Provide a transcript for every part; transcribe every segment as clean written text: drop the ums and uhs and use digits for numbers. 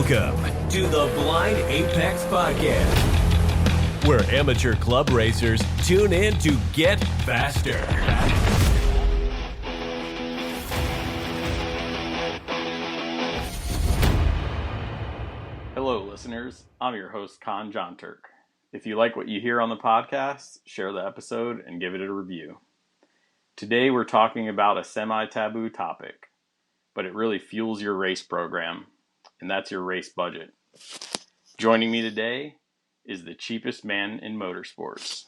Welcome to the Blind Apex Podcast, where amateur club racers tune in to get faster. Hello, listeners. I'm your host, Con John Turk. If you like what you hear on the podcast, share the episode and give it a review. Today, we're talking about a semi-taboo topic, but it really fuels your race program, and that's your race budget. Joining me today is the cheapest man in motorsports.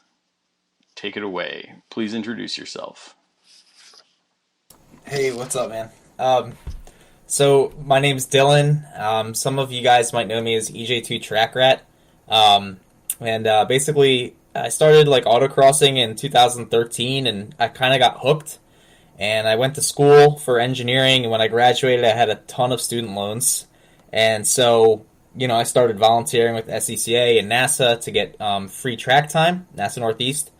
Take it away. Please introduce yourself. Hey, what's up, man? So my name's Dylan. Some of you guys might know me as EJ2 Track Rat. Basically, I started like autocrossing in 2013, and I kind of got hooked. And I went to school for engineering, and when I graduated, I had a ton of student loans. And so, I started volunteering with SCCA and NASA to get free track time, NASA Northeast.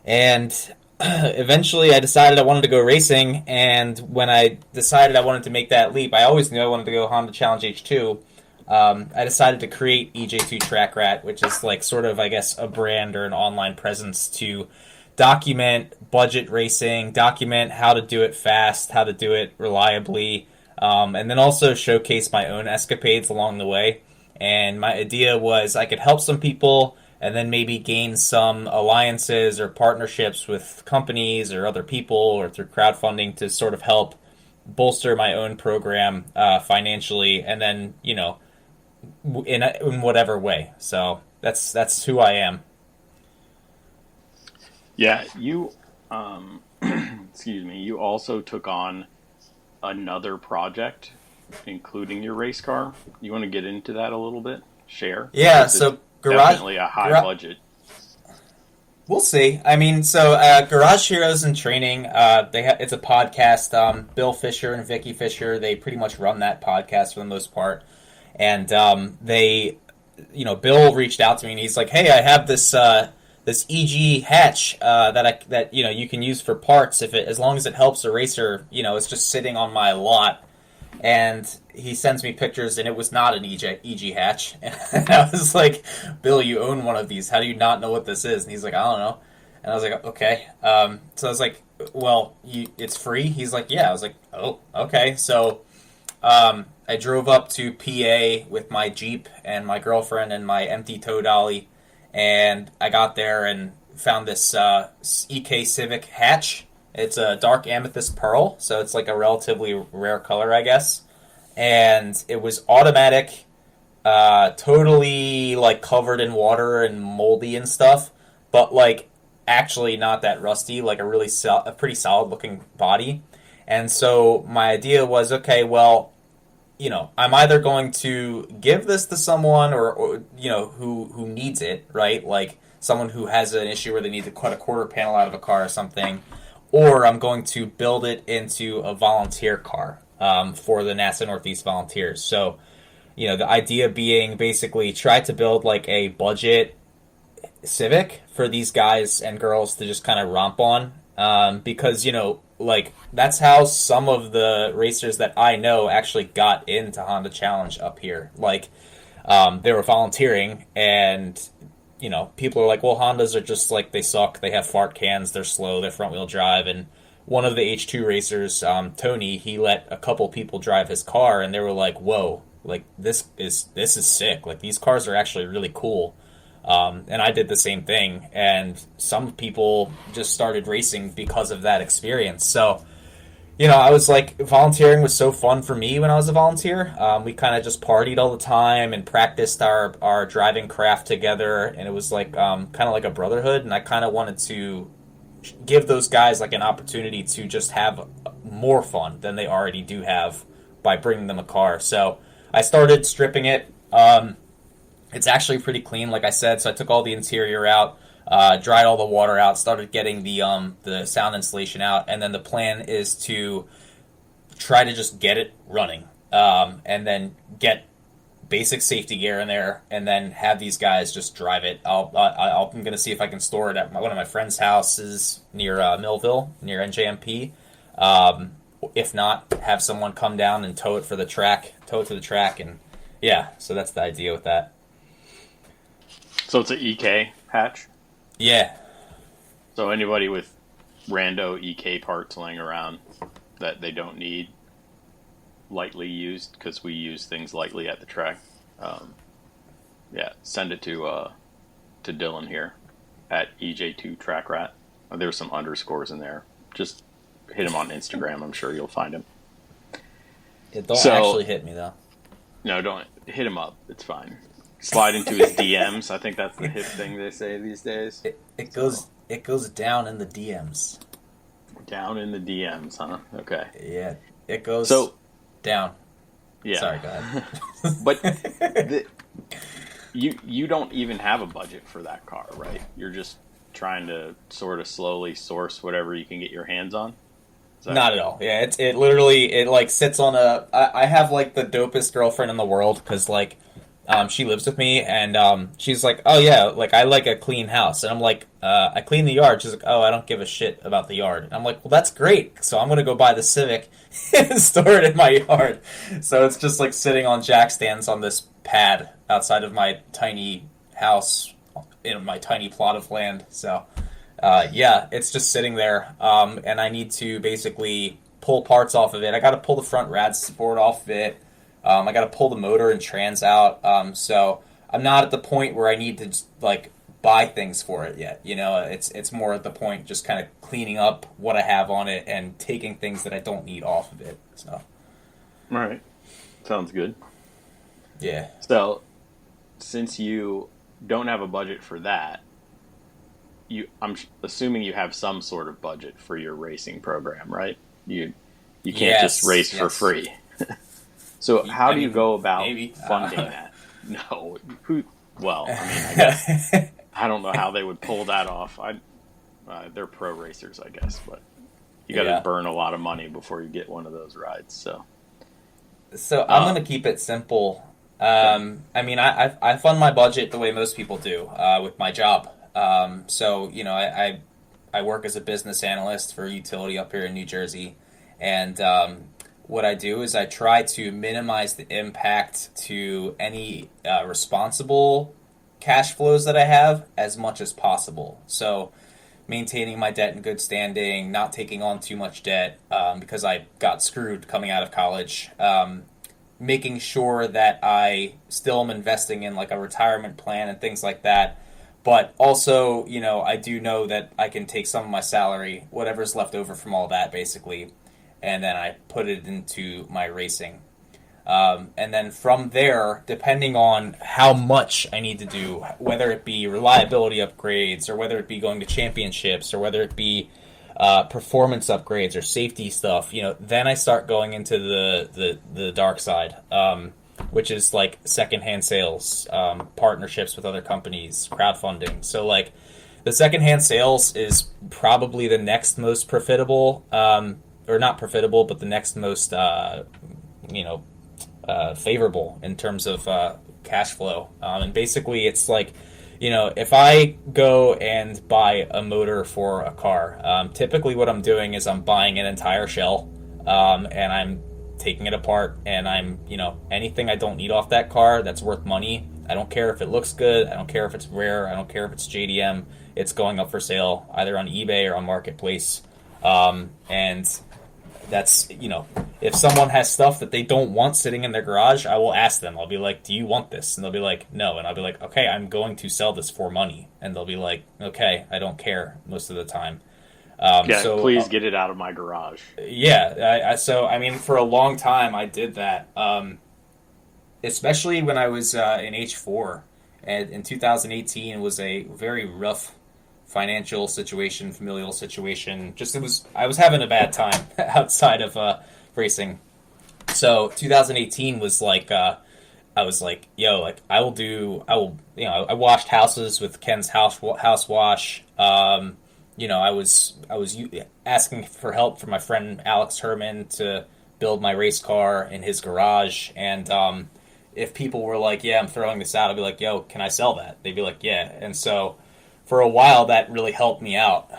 And eventually I decided I wanted to go racing, and when I decided I wanted to make that leap, I always knew I wanted to go Honda Challenge H2. I decided to create EJ2 Track Rat, which is like sort of, I guess, a brand or an online presence to document budget racing, document how to do it fast, how to do it reliably, and then also showcase my own escapades along the way. And my idea was I could help some people and then maybe gain some alliances or partnerships with companies or other people or through crowdfunding to sort of help bolster my own program financially, and then, in whatever way. So that's who I am. Yeah, you, you also took on another project, including your race car. You want to get into that a little bit? Share? Yeah, so definitely a high budget. We'll see. Garage Heroes in Training, it's a podcast. Bill Fisher and Vicky Fisher, they pretty much run that podcast for the most part. And Bill reached out to me and he's like, "Hey, I have this EG hatch that you can use for parts as long as it helps a racer. It's just sitting on my lot." And he sends me pictures, and it was not an EG hatch. And I was like, "Bill, you own one of these. How do you not know what this is?" And he's like, "I don't know." And I was like, "Okay." So I was like, "Well, it's free?" He's like, "Yeah." I was like, "Oh, okay." So I drove up to PA with my Jeep and my girlfriend and my empty tow dolly, and I got there and found this EK Civic hatch. It's a dark amethyst pearl, so it's like a relatively rare color, I guess. And it was automatic, totally like covered in water and moldy and stuff, but like actually not that rusty, like a pretty solid looking body. And so my idea was, okay, well, I'm either going to give this to someone or who needs it, right? Like someone who has an issue where they need to cut a quarter panel out of a car or something, or I'm going to build it into a volunteer car for the NASA Northeast volunteers. So, the idea being basically try to build like a budget Civic for these guys and girls to just kind of romp on, because, that's how some of the racers that I know actually got into Honda Challenge up here. Like, they were volunteering, and people are like, well, Hondas are just like, they suck, they have fart cans, they're slow, they're front-wheel drive. And one of the H2 racers, Tony, he let a couple people drive his car, and they were like, whoa, like, this is sick. Like, these cars are actually really cool. And I did the same thing, and some people just started racing because of that experience. So, I was like, volunteering was so fun for me when I was a volunteer. We kind of just partied all the time and practiced our driving craft together, and it was like kind of like a brotherhood, and I kind of wanted to give those guys like an opportunity to just have more fun than they already do have by bringing them a car. So I started stripping it. It's actually pretty clean, like I said, so I took all the interior out, dried all the water out, started getting the sound insulation out, and then the plan is to try to just get it running, and then get basic safety gear in there, and then have these guys just drive it. I'm going to see if I can store it at one of my friend's houses near Millville, near NJMP. If not, have someone come down and tow it to the track, and Yeah, so that's the idea with that. So it's an EK hatch? Yeah. So anybody with rando EK parts laying around that they don't need, lightly used, because we use things lightly at the track, send it to Dylan here at EJ2 Track Rat. There's some underscores in there. Just hit him on Instagram. I'm sure you'll find him. Don't actually hit me, though. No, don't hit him up. It's fine. Slide into his DMs. I think that's the hip thing they say these days. It goes down in the DMs. Down in the DMs, huh? Okay. Yeah, it goes down. Yeah. Sorry, go ahead. But you don't even have a budget for that car, right? You're just trying to sort of slowly source whatever you can get your hands on? Not at all. Yeah, it literally like sits on I have like the dopest girlfriend in the world because like she lives with me and she's like, oh yeah, like I like a clean house, and I'm like, I clean the yard. She's like, oh, I don't give a shit about the yard. And I'm like, well, that's great. So I'm gonna go buy the Civic and store it in my yard. So it's just like sitting on jack stands on this pad outside of my tiny house in my tiny plot of land. So it's just sitting there, and I need to basically pull parts off of it. I got to pull the front rad support off of it. I got to pull the motor and trans out. So I'm not at the point where I need to just, like, buy things for it yet. You know, it's more at the point just kind of cleaning up what I have on it and taking things that I don't need off of it. So, all right, sounds good. Yeah. So, since you don't have a budget for that, I'm assuming you have some sort of budget for your racing program, right? You can't just race for free. So how do you go about funding that? No. Well, I mean, I guess I don't know how they would pull that off. They're pro racers, I guess, but you got to burn a lot of money before you get one of those rides. So I'm going to keep it simple. I mean, I fund my budget the way most people do with my job. So, you know, I work as a business analyst for a utility up here in New Jersey. And what I do is I try to minimize the impact to any responsible cash flows that I have as much as possible. So maintaining my debt in good standing, not taking on too much debt because I got screwed coming out of college. Making sure that I still am investing in like a retirement plan and things like that. But also, you know, I do know that I can take some of my salary, whatever's left over from all that, basically, and then I put it into my racing. And then from there, depending on how much I need to do, whether it be reliability upgrades, or whether it be going to championships, or whether it be performance upgrades or safety stuff, you know, then I start going into the dark side. Which is like secondhand sales, partnerships with other companies, crowdfunding. So like the secondhand sales is probably the next most profitable, or not profitable, but the next most, favorable in terms of cash flow. And basically it's like, you know, if I go and buy a motor for a car, typically what I'm doing is I'm buying an entire shell, and I'm taking it apart, and I'm, you know, anything I don't need off that car that's worth money, I don't care if it looks good, I don't care if it's rare, I don't care if it's JDM, it's going up for sale either on eBay or on Marketplace. And that's, you know, if someone has stuff that they don't want sitting in their garage, I will ask them. I'll be like, do you want this? And they'll be like, no. And I'll be like, okay, I'm going to sell this for money. And they'll be like, okay, I don't care most of the time. Please get it out of my garage. Yeah, so I mean, for a long time I did that, especially when I was in H4, and in 2018 was a very rough financial situation, familial situation. I was having a bad time outside of racing. So 2018 was like, I was like, yo, like I washed houses with Ken's house wash. You know, I was asking for help from my friend Alex Herman to build my race car in his garage, and if people were like, yeah, I'm throwing this out, I'd be like, yo, can I sell that? They'd be like, yeah. And so for a while that really helped me out.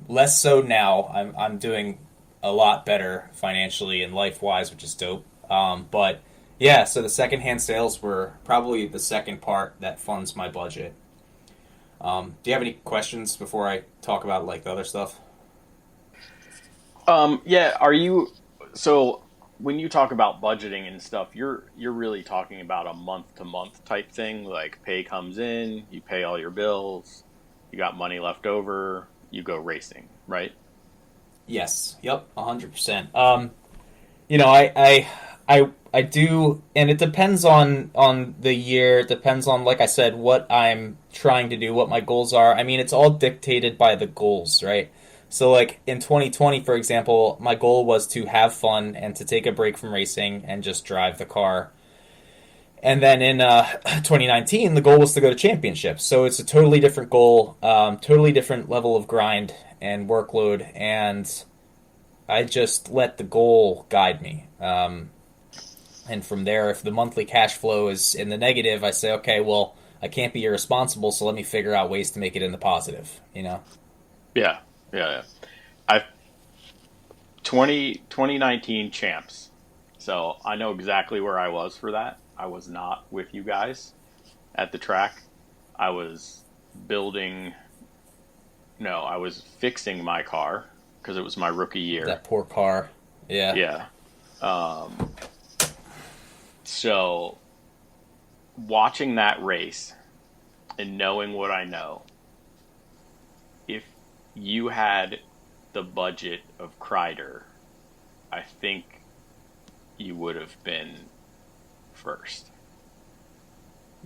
Less so now. I'm doing a lot better financially and life-wise, which is dope. But Yeah, so the secondhand sales were probably the second part that funds my budget. Do you have any questions before I talk about like the other stuff? Yeah, are you so when you talk about budgeting and stuff, you're really talking about a month to month type thing, like pay comes in, you pay all your bills, you got money left over, you go racing, right? Yes. Yep. 100%. I do, and it depends on the year. It depends on, like I said, what I'm trying to do, what my goals are. I mean, it's all dictated by the goals, right? So, like in 2020, for example, my goal was to have fun and to take a break from racing and just drive the car. And then in 2019, the goal was to go to championships. So it's a totally different goal, totally different level of grind and workload, and I just let the goal guide me. And from there, if the monthly cash flow is in the negative, I say, okay, well, I can't be irresponsible, so let me figure out ways to make it in the positive, you know? Yeah, yeah. I 2019 champs. So I know exactly where I was for that. I was not with you guys at the track. I was building. No, I was fixing my car because it was my rookie year. That poor car. Yeah. Yeah. So watching that race and knowing what I know, if you had the budget of Kreider, I think you would have been first.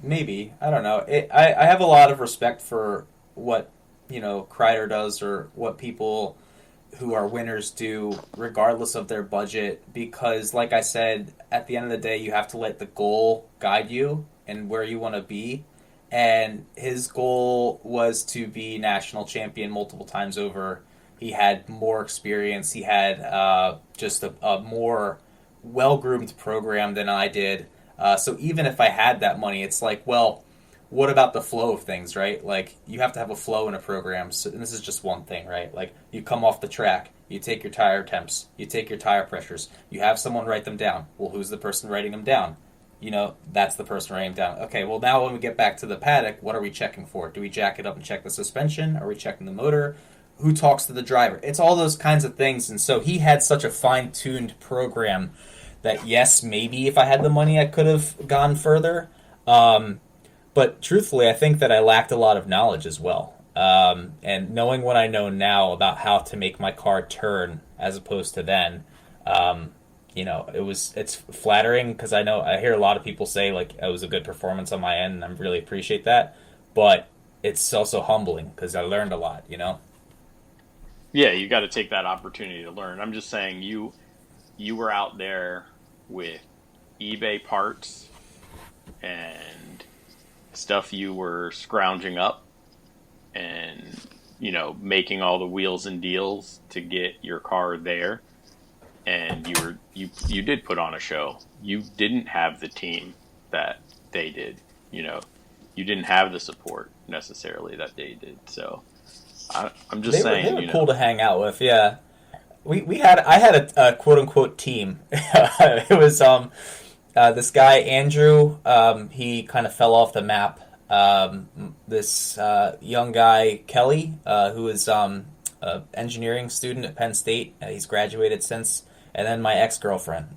Maybe. I don't know. I have a lot of respect for what, Kreider does or what people who are winners do regardless of their budget because, like I said, at the end of the day, you have to let the goal guide you and where you want to be. And his goal was to be national champion multiple times over. He had more experience. He had just a more well-groomed program than I did. So even if I had that money, it's like, well, what about the flow of things, right? Like, you have to have a flow in a program. So, and this is just one thing, right? Like, you come off the track, you take your tire temps, you take your tire pressures, you have someone write them down. Well, who's the person writing them down? That's the person writing them down. Okay, well, now when we get back to the paddock, what are we checking for? Do we jack it up and check the suspension? Are we checking the motor? Who talks to the driver? It's all those kinds of things. And so he had such a fine-tuned program that, yes, maybe if I had the money, I could have gone further. But truthfully, I think that I lacked a lot of knowledge as well. And knowing what I know now about how to make my car turn as opposed to then, it's flattering because I hear a lot of people say like it was a good performance on my end, and I really appreciate that. But it's also humbling because I learned a lot, Yeah, you got to take that opportunity to learn. I'm just saying you were out there with eBay parts and stuff you were scrounging up and making all the wheels and deals to get your car there, and you did put on a show. You didn't have the team that they did. You didn't have the support necessarily that they did. So I'm just saying they were cool to hang out with. Yeah, I had a quote unquote team. It was this guy, Andrew, he kind of fell off the map. This young guy, Kelly, who is an engineering student at Penn State. He's graduated since. And then my ex-girlfriend.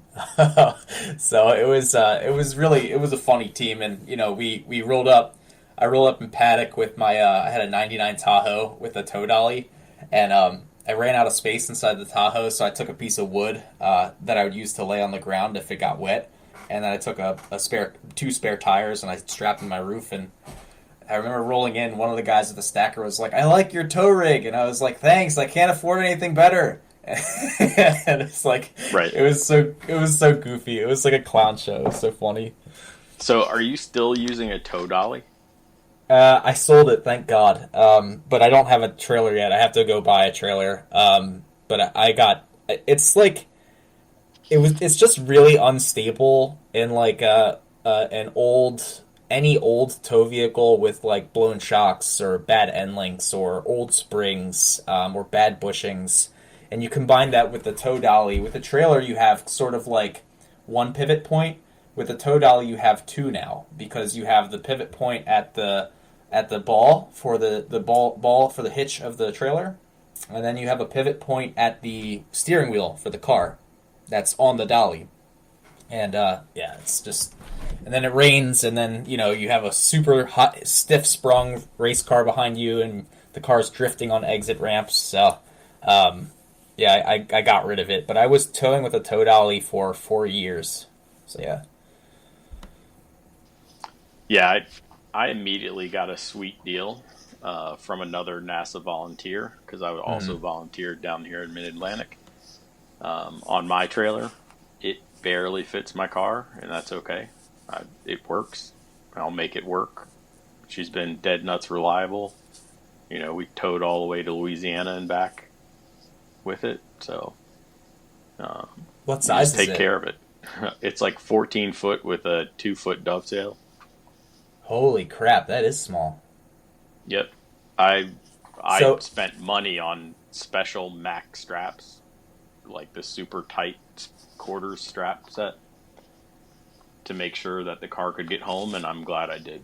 So it was a funny team. And, we rolled up. I rolled up in paddock with my, I had a 99 Tahoe with a tow dolly. And I ran out of space inside the Tahoe, so I took a piece of wood that I would use to lay on the ground if it got wet. And then I took two spare tires and I strapped in my roof. And I remember rolling in, one of the guys at the stacker was like, "I like your tow rig." And I was like, "Thanks, I can't afford anything better." And it's like, right. It was so goofy. It was like a clown show. It was so funny. So are you still using a tow dolly? I sold it, thank God. But I don't have a trailer yet. I have to go buy a trailer. But I got, it's like, it's just really unstable in like any old tow vehicle with like blown shocks or bad end links or old springs or bad bushings, and you combine that with the tow dolly. With the trailer, you have sort of like one pivot point, with the tow dolly you have two now, because you have the pivot point at the ball for the ball for the hitch of the trailer, and then you have a pivot point at the steering wheel for the car that's on the dolly. And it's just, and then it rains, and then you have a super hot, stiff sprung race car behind you, and the car's drifting on exit ramps. So I got rid of it, but I was towing with a tow dolly for 4 years. So Yeah, I immediately got a sweet deal from another NASA volunteer, because I would also volunteer down here in Mid-Atlantic on my trailer. It barely fits my car, and that's okay. It works. I'll make it work. She's been dead nuts reliable. We towed all the way to Louisiana and back with it. So what size just is take it? care of it. It's like 14 foot with a 2-foot dovetail. Holy crap, that is small. Yep. I spent money on special Mac straps, like the super tight quarters strap set, to make sure that the car could get home, and I'm glad I did.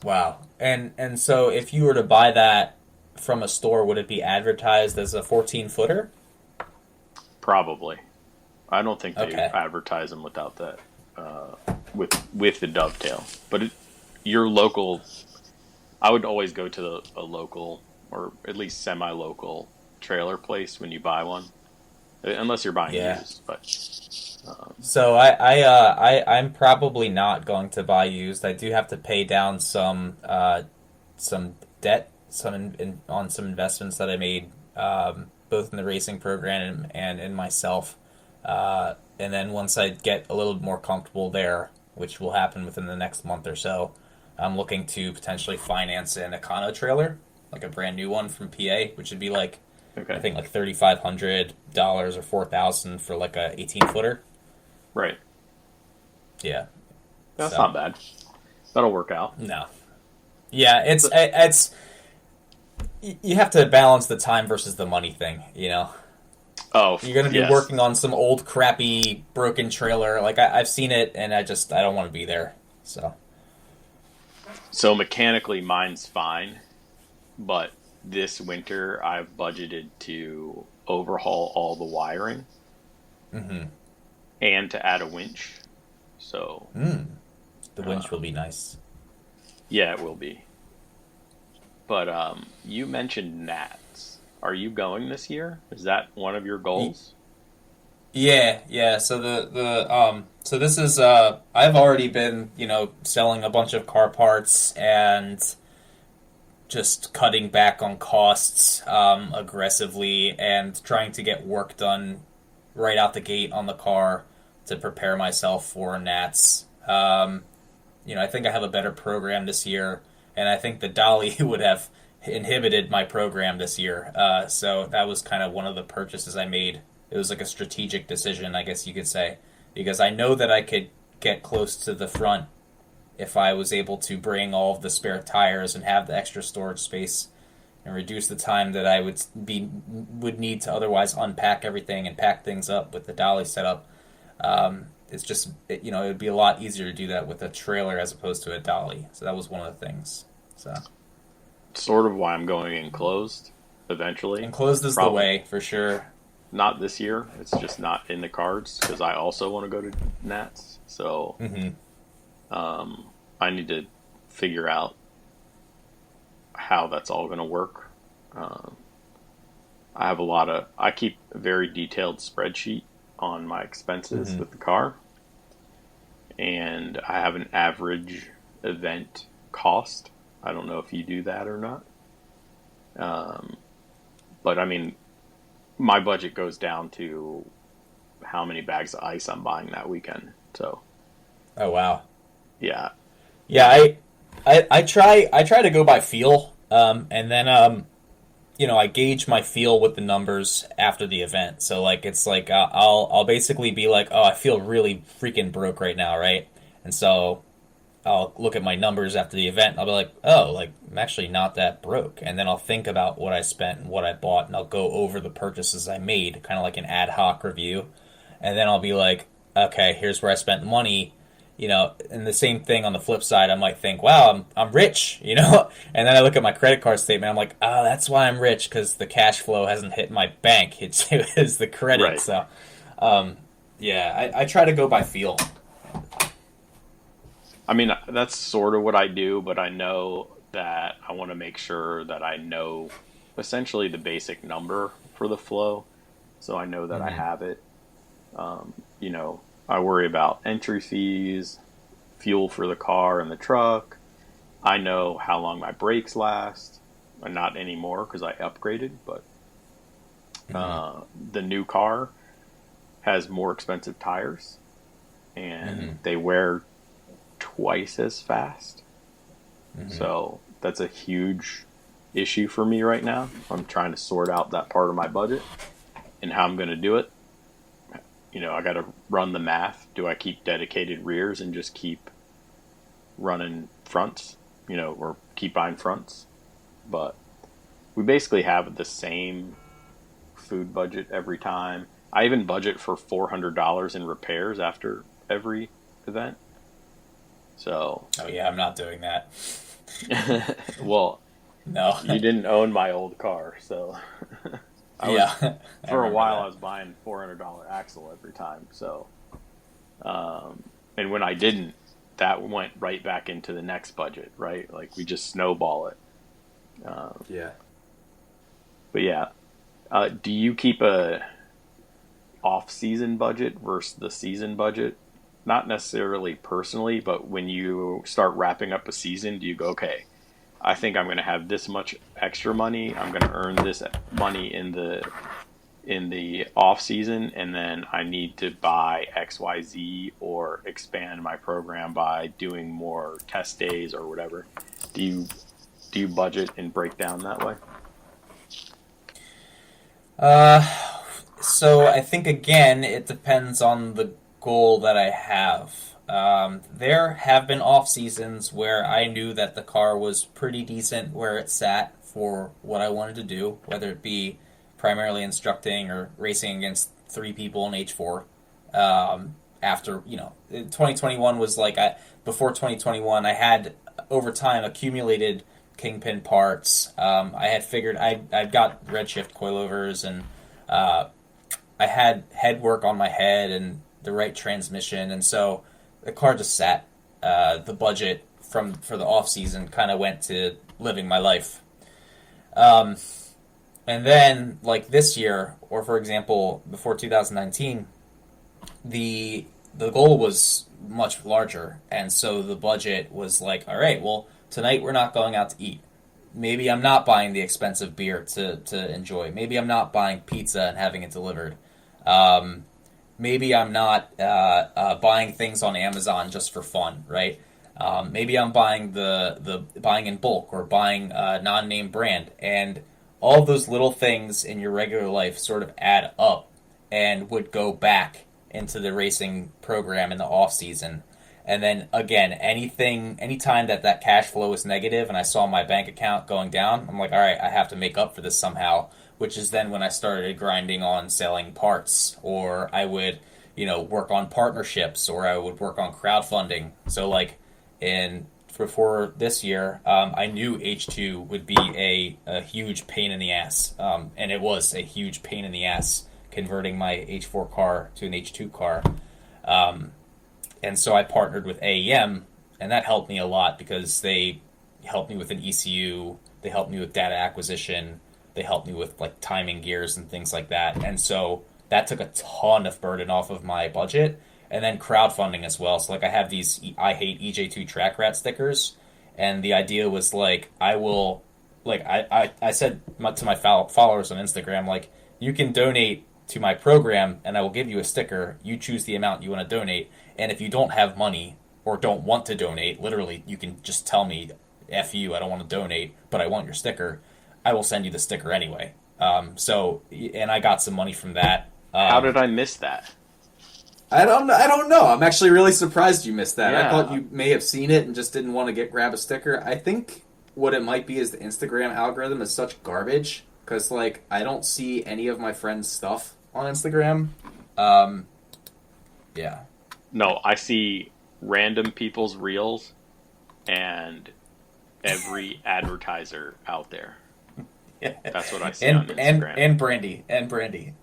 Wow. And so if you were to buy that from a store, would it be advertised as a 14-footer? Probably. I don't think they Okay. advertise them without that, with the dovetail. But your local, I would always go to a local, or at least semi-local trailer place when you buy one, unless you're buying used. But so I'm probably not going to buy used. I do have to pay down some debt, on some investments that I made, both in the racing program and in myself. And then once I get a little more comfortable there, which will happen within the next month or so, I'm looking to potentially finance an Econo trailer, like a brand new one from PA, which would be like, I think like $3,500 or $4,000 for like a 18-footer. Right. Yeah. That's not bad. That'll work out. No. Yeah, it's you have to balance the time versus the money thing, Oh, you're going to be working on some old, crappy, broken trailer. Like, I've seen it, and I don't want to be there. So mechanically, mine's fine. But this winter, I've budgeted to overhaul all the wiring. Mm-hmm. And to add a winch. So the winch will be nice. Yeah, it will be. But you mentioned Nats. Are you going this year? Is that one of your goals? Yeah. So so this is I've already been selling a bunch of car parts and just cutting back on costs aggressively and trying to get work done right out the gate on the car to prepare myself for Nats. I think I have a better program this year, and I think the dolly would have inhibited my program this year. So that was kind of one of the purchases I made. It was like a strategic decision, I guess you could say, because I know that I could get close to the front if I was able to bring all of the spare tires and have the extra storage space and reduce the time that I would need to otherwise unpack everything and pack things up with the dolly setup. It's just, it would be a lot easier to do that with a trailer as opposed to a dolly. So that was one of the things. So sort of why I'm going enclosed eventually. Enclosed is the way, for sure. Not this year. It's just not in the cards, because I also want to go to Nats. So I need to figure out how that's all going to work. I keep a very detailed spreadsheet on my expenses with the car, and I have an average event cost. I don't know if you do that or not. But I mean, my budget goes down to how many bags of ice I'm buying that weekend. So, oh wow, yeah. I try to go by feel, and then I gauge my feel with the numbers after the event. So like it's like I'll basically be like, oh, I feel really freaking broke right now, right? And so I'll look at my numbers after the event, and I'll be like, oh, like I'm actually not that broke. And then I'll think about what I spent and what I bought, and I'll go over the purchases I made, kind of like an ad hoc review. And then I'll be like, okay, here's where I spent money, and the same thing on the flip side, I might think, wow, I'm rich, and then I look at my credit card statement, I'm like, oh, that's why I'm rich, because the cash flow hasn't hit my bank, it's the credit, Right. so, yeah, I try to go by feel. I mean, that's sort of what I do, but I know that I want to make sure that I know essentially the basic number for the flow, so I know that I have it. You know, I worry about entry fees, fuel for the car and the truck. I know how long my brakes last. Not anymore because I upgraded, but the new car has more expensive tires and they wear twice as fast. So that's a huge issue for me right now. I'm trying to sort out that part of my budget and how I'm going to do it. You know, I got to run the math. Do I keep dedicated rears and just keep running fronts, or keep buying fronts? But we basically have the same food budget every time. I even budget for $400 in repairs after every event. So. Oh yeah, I'm not doing that. Well, no, you didn't own my old car, so. For a while, I was buying $400 axle every time. So, and when I didn't, that went right back into the next budget, right? Like we just snowball it. Yeah. But yeah, do you keep a off-season budget versus the season budget? Not necessarily personally, but when you start wrapping up a season, do you go, okay, I think I'm going to have this much extra money. I'm going to earn this money in the off season, and then I need to buy XYZ or expand my program by doing more test days or whatever. Do you budget and break down that way? So I think again, it depends on the goal that I have. There have been off seasons where I knew that the car was pretty decent where it sat for what I wanted to do, whether it be primarily instructing or racing against 3 people in H4. After 2021 was like before 2021, I had over time accumulated Kingpin parts. I had figured I'd got redshift coilovers and I had head work on my head and the right transmission, and so the car just sat. The budget for the off season kind of went to living my life. And then like this year, or for example, before 2019, the goal was much larger, and so the budget was like, all right, well, tonight we're not going out to eat. Maybe I'm not buying the expensive beer to enjoy. Maybe I'm not buying pizza and having it delivered. Maybe I'm not buying things on Amazon just for fun, right? Maybe I'm buying the buying in bulk or buying a non-name brand, and all those little things in your regular life sort of add up and would go back into the racing program in the off season. And then again, anytime that cash flow was negative and I saw my bank account going down, I'm like, all right, I have to make up for this somehow. Which is then when I started grinding on selling parts, or I would, work on partnerships, or I would work on crowdfunding. So like before this year, I knew H2 would be a huge pain in the ass. And it was a huge pain in the ass converting my H4 car to an H2 car. And so I partnered with AEM, and that helped me a lot because they helped me with an ECU, they helped me with data acquisition, they helped me with like timing gears and things like that. And so that took a ton of burden off of my budget. And then crowdfunding as well. So like I have these I hate EJ2 track rat stickers. And the idea was like, I will, like I said to my followers on Instagram, like, you can donate to my program and I will give you a sticker. You choose the amount you want to donate. And if you don't have money or don't want to donate, literally you can just tell me, F you, I don't want to donate, but I want your sticker. I will send you the sticker anyway. And I got some money from that. How did I miss that? I don't know. I'm actually really surprised you missed that. Yeah. I thought you may have seen it and just didn't want to grab a sticker. I think what it might be is the Instagram algorithm is such garbage because like I don't see any of my friends' stuff on Instagram. Yeah. No, I see random people's reels and every advertiser out there. That's what I see on Instagram. And Brandy.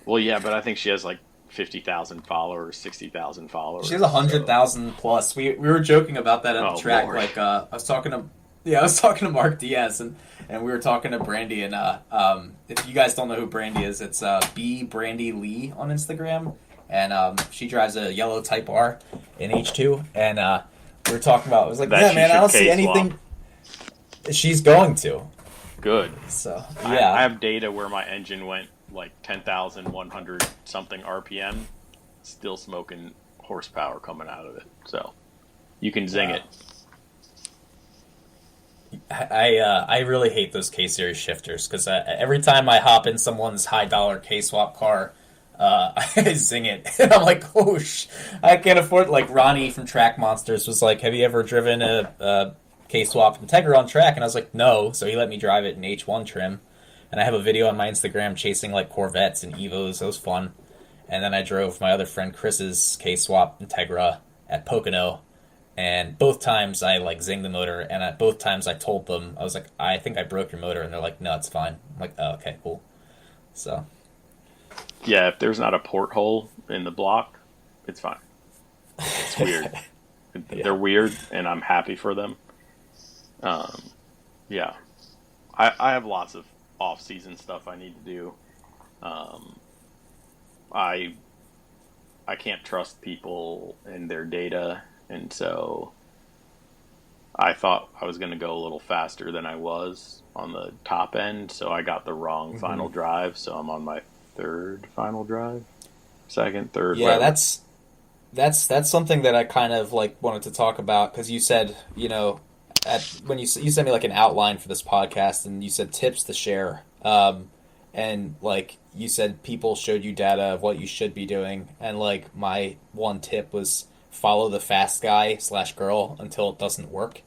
Well, yeah, but I think she has like 50,000 followers, 60,000 followers. She has 100,000 plus. We were joking about that at the track. Lord. Like I was talking to Mark Diaz and we were talking to Brandy and if you guys don't know who Brandy is, it's B Brandy Lee on Instagram, and she drives a yellow Type R in H2, and we were talking about. I was like, That yeah, she man, I should don't see K-swap. anything. She's going to. Good. So yeah, I have data where my engine went like 10,100 something RPM, still smoking horsepower coming out of it. So you can zing it. I really hate those K series shifters because every time I hop in someone's high dollar K swap car, I zing it, and I'm like, oh I can't afford. Like Ronnie from Track Monsters was like, have you ever driven a K swap Integra on track? And I was like, no. So he let me drive it in H1 trim, and I have a video on my Instagram chasing like Corvettes and Evos. That was fun. And then I drove my other friend Chris's K swap Integra at Pocono. And both times I like zinged the motor, and at both times I told them, I was like, I think I broke your motor, and they're like, no, it's fine. I'm like, oh, okay, cool. So Yeah, if there's not a porthole in the block, it's fine. It's weird. Yeah. They're weird, and I'm happy for them. Yeah, I have lots of off-season stuff I need to do. I can't trust people and their data. And so I thought I was going to go a little faster than I was on the top end. So I got the wrong final drive. So I'm on my third final drive, second, third. yeah, whatever. that's something that I kind of like wanted to talk about because you said, when you sent me like an outline for this podcast, and you said tips to share, and like you said people showed you data of what you should be doing, and like my one tip was follow the fast guy / girl until it doesn't work.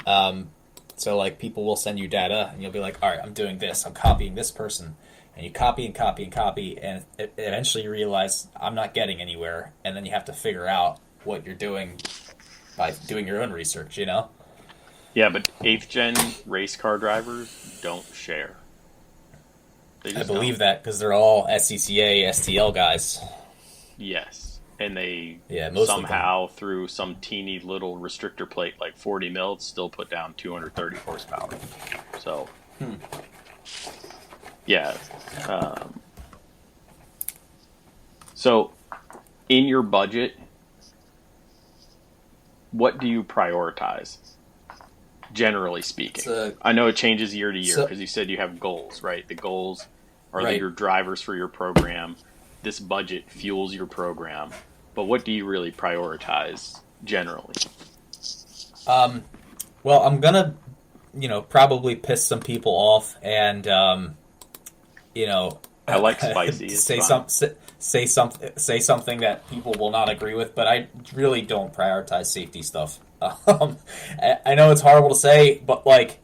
So like people will send you data and you'll be like, all right, I'm doing this, I'm copying this person, and you copy and copy and copy, and eventually you realize I'm not getting anywhere, and then you have to figure out what you're doing by doing your own research, Yeah, but 8th gen race car drivers don't share. They I just believe don't. that because they're all SCCA, STL guys. Yes. And they most of somehow, through some teeny little restrictor plate like 40 mil, still put down 230 horsepower. So, yeah. So, in your budget, what do you prioritize, generally speaking? I know it changes year to year because you said you have goals, right? The goals are your drivers for your program. This budget fuels your program. But what do you really prioritize generally? Well, I'm gonna, probably piss some people off, and I like spicy. say something that people will not agree with, but I really don't prioritize safety stuff. I know it's horrible to say, but like,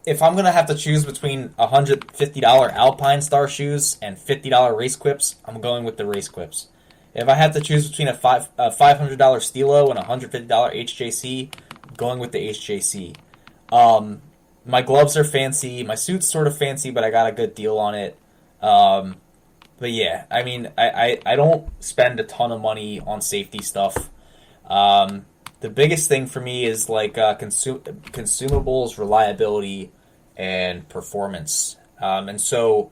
if I'm gonna have to choose between $150 Alpine Star shoes and $50 race quips, I'm going with the race quips. If I have to choose between a $500 Stilo and a $150 HJC, I'm going with the HJC. My gloves are fancy. My suit's sort of fancy, but I got a good deal on it. But yeah, I mean, I don't spend a ton of money on safety stuff. The biggest thing for me is like consumables, reliability, and performance. And so,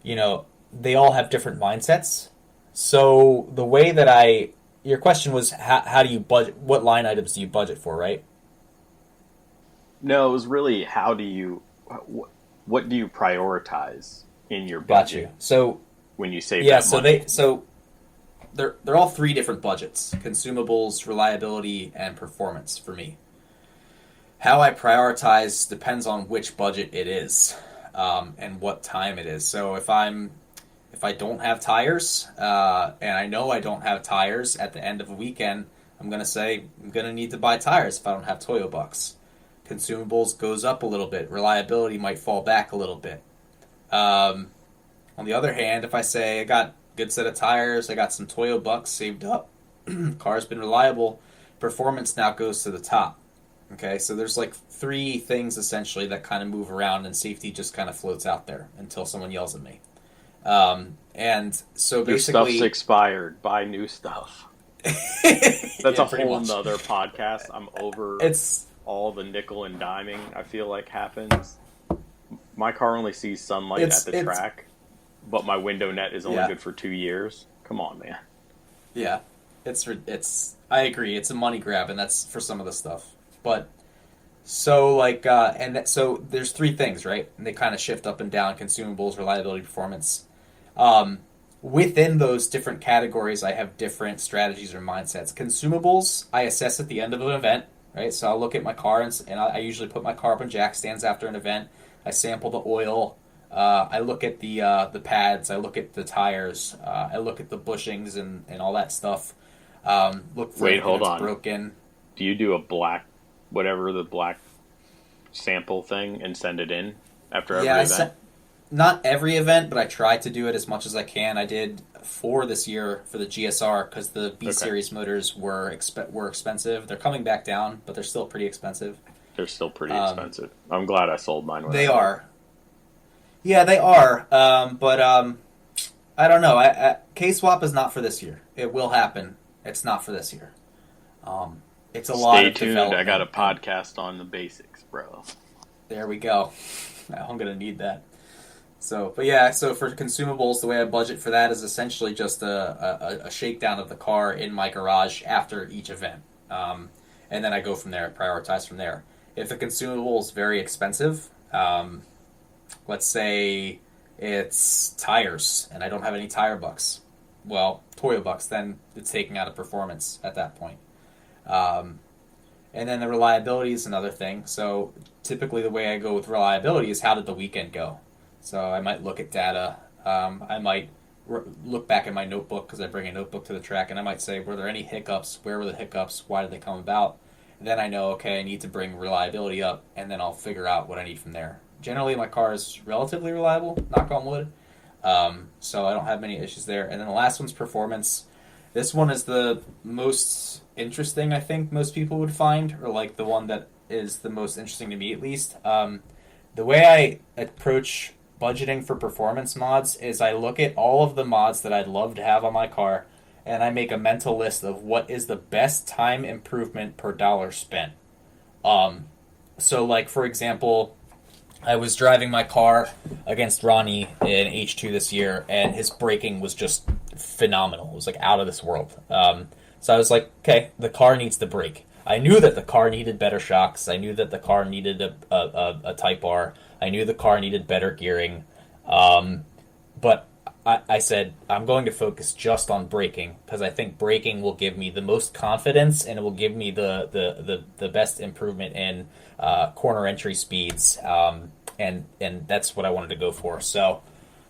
they all have different mindsets. So the way that your question was, how do you budget? What line items do you budget for, right? No, it was really what do you prioritize in your Got budget? you. So when you save that money? They're all three different budgets: consumables, reliability, and performance for me. How I prioritize depends on which budget it is, and what time it is. So if I don't have tires, and I know I don't have tires at the end of a weekend, I'm going to say I'm going to need to buy tires if I don't have Toyo bucks. Consumables goes up a little bit. Reliability might fall back a little bit. On the other hand, if I say I got good set of tires. I got some Toyo bucks saved up. Car's been reliable. Performance now goes to the top. Okay, so there's like 3 things essentially that kind of move around, and safety just kind of floats out there until someone yells at me. And so Your basically, stuff's expired. Buy new stuff. That's Yeah, a pretty whole much. nother podcast. I'm over It's all the nickel and diming, I feel like, happens. My car only sees sunlight It's- at the it's- track, but my window net is only Yeah. good for 2 years. Come on, man. Yeah, it's. I agree. It's a money grab, and that's for some of the stuff. But so so there's 3 things, right? And they kind of shift up and down: consumables, reliability, performance. Within those different categories, I have different strategies or mindsets. Consumables, I assess at the end of an event, right? So I'll look at my car, and I usually put my car up on jack stands after an event. I sample the oil. I look at the pads. I look at the tires. I look at the bushings and all that stuff. Look for Wait, anything hold that's on. broken. Do you do a black, whatever the black sample thing, and send it in after every event? Not every event, but I try to do it as much as I can. I did 4 this year for the GSR because the B Series motors were expensive. They're coming back down, but they're still pretty expensive. They're still pretty expensive. I'm glad I sold mine. When They I are. Yeah, they are. But I don't know. K-Swap is not for this year. It will happen. It's not for this year. It's a lot Stay of tuned. development. I got a podcast on the basics, bro. There we go. I'm going to need that. So, but yeah, so for consumables, the way I budget for that is essentially just a shakedown of the car in my garage after each event. And then I go from there, prioritize from there. If the consumable is very expensive, let's say it's tires, and I don't have any tire bucks. Well, Toyo bucks, then it's taking out of performance at that point. And then the reliability is another thing. So typically the way I go with reliability is how did the weekend go? So I might look at data. I might look back at my notebook because I bring a notebook to the track, and I might say, were there any hiccups? Where were the hiccups? Why did they come about? And then I know, okay, I need to bring reliability up, and then I'll figure out what I need from there. Generally, my car is relatively reliable, knock on wood, so I don't have many issues there. And then the last one's performance. This one is the most interesting, I think, most people would find, or like the one that is the most interesting to me at least. The way I approach budgeting for performance mods is I look at all of the mods that I'd love to have on my car, and I make a mental list of what is the best time improvement per dollar spent. So like, for example, I was driving my car against Ronnie in H2 this year, and his braking was just phenomenal. It was like out of this world. So I was like, okay, the car needs to brake. I knew that the car needed better shocks. I knew that the car needed a Type R. I knew the car needed better gearing. But I said, I'm going to focus just on braking because I think braking will give me the most confidence, and it will give me the best improvement in corner entry speeds. And that's what I wanted to go for. So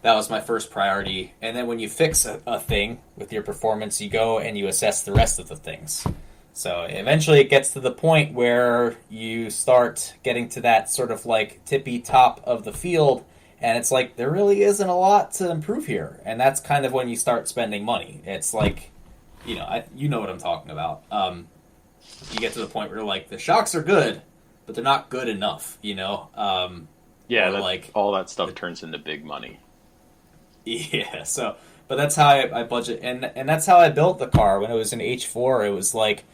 that was my first priority. And then when you fix a thing with your performance, you go and you assess the rest of the things. So eventually it gets to the point where you start getting to that sort of like tippy top of the field, and it's like there really isn't a lot to improve here. And that's kind of when you start spending money. It's like, you know what I'm talking about. You get to the point where like the shocks are good, but they're not good enough, Yeah, like all that stuff turns into big money. Yeah, but that's how I budget, and that's how I built the car. When it was in H4, it was like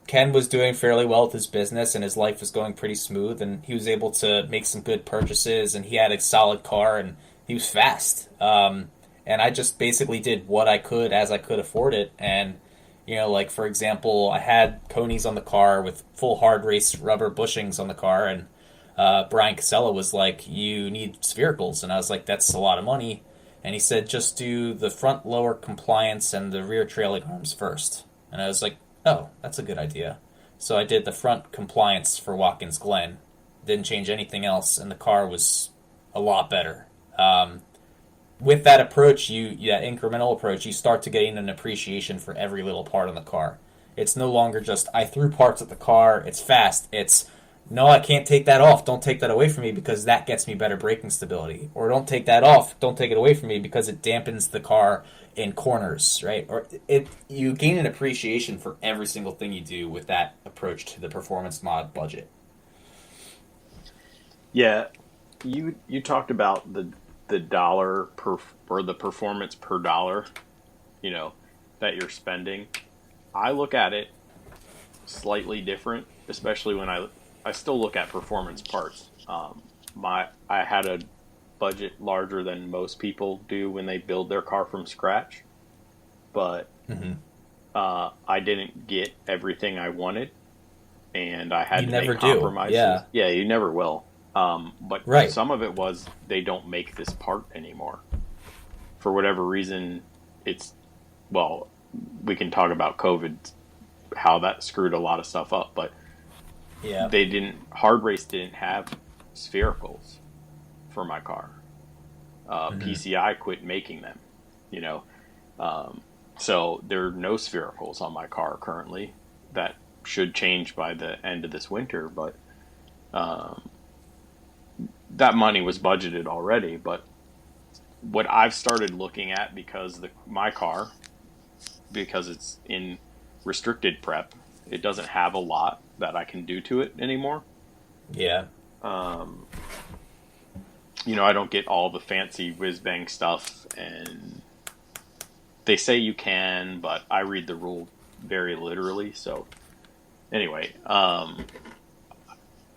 Ken was doing fairly well with his business, and his life was going pretty smooth, and he was able to make some good purchases, and he had a solid car, and he was fast. And I just basically did what I could as I could afford it, and like for example, I had conies on the car with full hard race rubber bushings on the car, and Brian Casella was like, you need sphericals. And I was like, that's a lot of money. And he said, just do the front lower compliance and the rear trailing arms first. And I was like, oh, that's a good idea. So I did the front compliance for Watkins Glen. Didn't change anything else, and the car was a lot better. With that approach, that incremental approach, you start to gain an appreciation for every little part of the car. It's no longer just, I threw parts at the car, it's fast. It's no, I can't take that off. Don't take that away from me because that gets me better braking stability. Or don't take that off. Don't take it away from me because it dampens the car in corners, right? Or you gain an appreciation for every single thing you do with that approach to the performance mod budget. Yeah, you talked about the dollar per or the performance per dollar, you know, that you're spending. I look at it slightly different, especially when I still look at performance parts. I had a budget larger than most people do when they build their car from scratch, but Mm-hmm. I didn't get everything I wanted, and I had You to never make do. compromises. Yeah, you never will. But Right. some of it was they don't make this part anymore for whatever reason. It's well, we can talk about COVID, how that screwed a lot of stuff up, but Yeah. they didn't. Hard Race didn't have sphericals for my car. PCI quit making them. You know, so there are no sphericals on my car currently. That should change by the end of this winter, but that money was budgeted already. But what I've started looking at, because my car, because it's in restricted prep, it doesn't have a lot that I can do to it anymore. Yeah. You know, I don't get all the fancy whiz bang stuff, and they say you can, but I read the rule very literally. So anyway,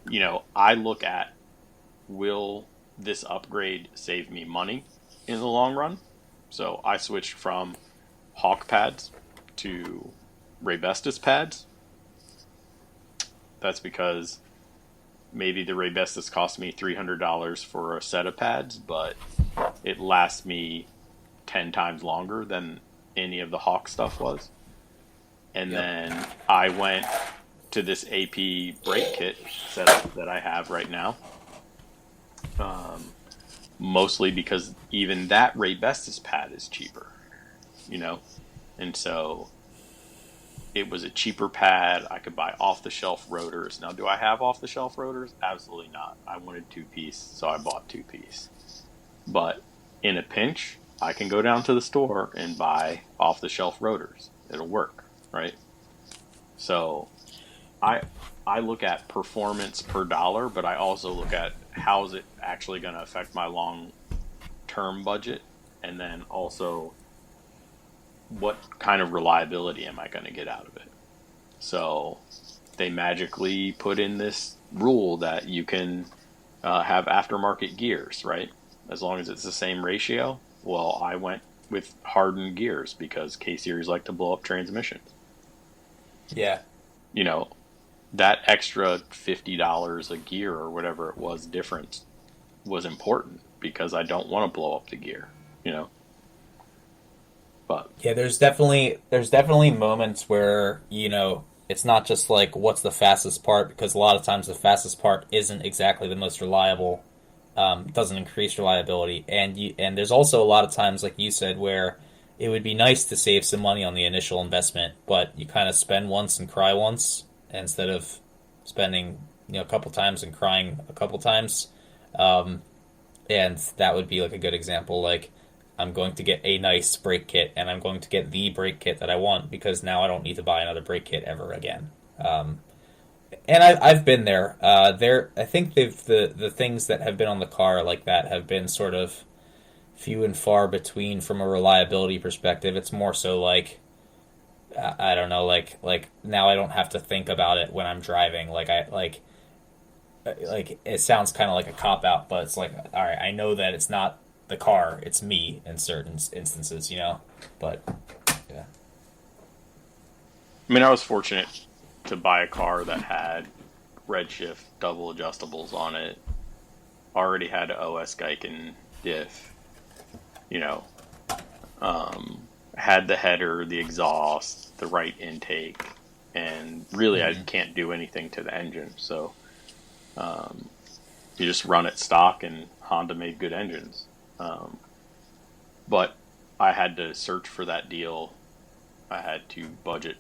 you know, I look at, will this upgrade save me money in the long run? So I switched from Hawk pads to Raybestos pads. That's because maybe the Raybestos cost me $300 for a set of pads, but it lasts me 10 times longer than any of the Hawk stuff was. And then I went to this AP brake kit setup that I have right now. Mostly because even that Raybestos pad is cheaper, you know? And so it was a cheaper pad. I could buy off-the-shelf rotors. Now, do I have off-the-shelf rotors? Absolutely not. I wanted two-piece, so I bought two-piece. But in a pinch, I can go down to the store and buy off-the-shelf rotors. It'll work, right? So I look at performance per dollar, but I also look at how is it actually going to affect my long-term budget, and then also what kind of reliability am I going to get out of it. So they magically put in this rule that you can have aftermarket gears, right? As long as it's the same ratio. Well, I went with hardened gears because K-Series like to blow up transmissions. Yeah. You know, that extra $50 a gear or whatever it was difference was important because I don't want to blow up the gear, you know. But Yeah, there's definitely moments where, you know, it's not just like what's the fastest part, because a lot of times the fastest part isn't exactly the most reliable, doesn't increase reliability, and there's also a lot of times, like you said, where it would be nice to save some money on the initial investment, but you kind of spend once and cry once instead of spending, you know, a couple times and crying a couple times. And that would be like a good example. Like, I'm going to get a nice brake kit, and I'm going to get the brake kit that I want because now I don't need to buy another brake kit ever again. And I've been there. I think the things that have been on the car like that have been sort of few and far between from a reliability perspective. It's more so like, I don't know, like now I don't have to think about it when I'm driving. Like it sounds kind of like a cop out, but it's like, all right, I know that it's not the car, it's me in certain instances, you know. But yeah, I mean, I was fortunate to buy a car that had Redshift double adjustables on it, already had an OS Geiken diff, you know, had the header, the exhaust, the right intake, and really I can't do anything to the engine. So you just run it stock, and Honda made good engines. But I had to search for that deal. I had to budget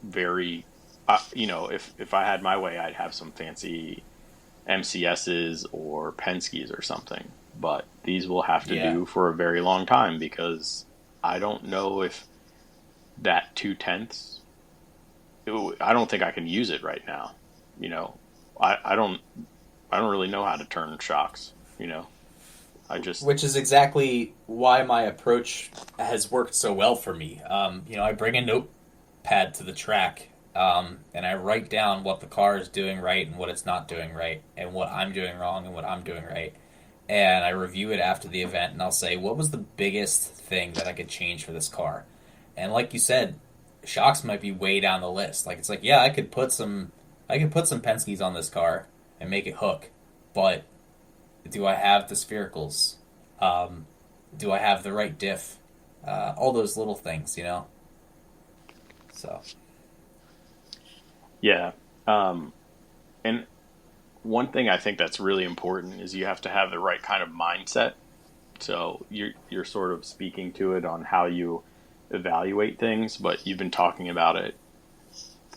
very if I had my way, I'd have some fancy MCSs or Penske's or something. But these will have to do for a very long time because I don't know if that 2/10. I don't think I can use it right now. I don't really know how to turn shocks. Which is exactly why my approach has worked so well for me. I bring a notepad to the track, and I write down what the car is doing right and what it's not doing right, and what I'm doing wrong and what I'm doing right. And I review it after the event, and I'll say, what was the biggest thing that I could change for this car? And like you said, shocks might be way down the list. Like, it's like, yeah, I could put some Penske's on this car and make it hook, but do I have the sphericals? Do I have the right diff? All those little things, So. Yeah. And one thing I think that's really important is you have to have the right kind of mindset. So you're sort of speaking to it on how you evaluate things, but you've been talking about it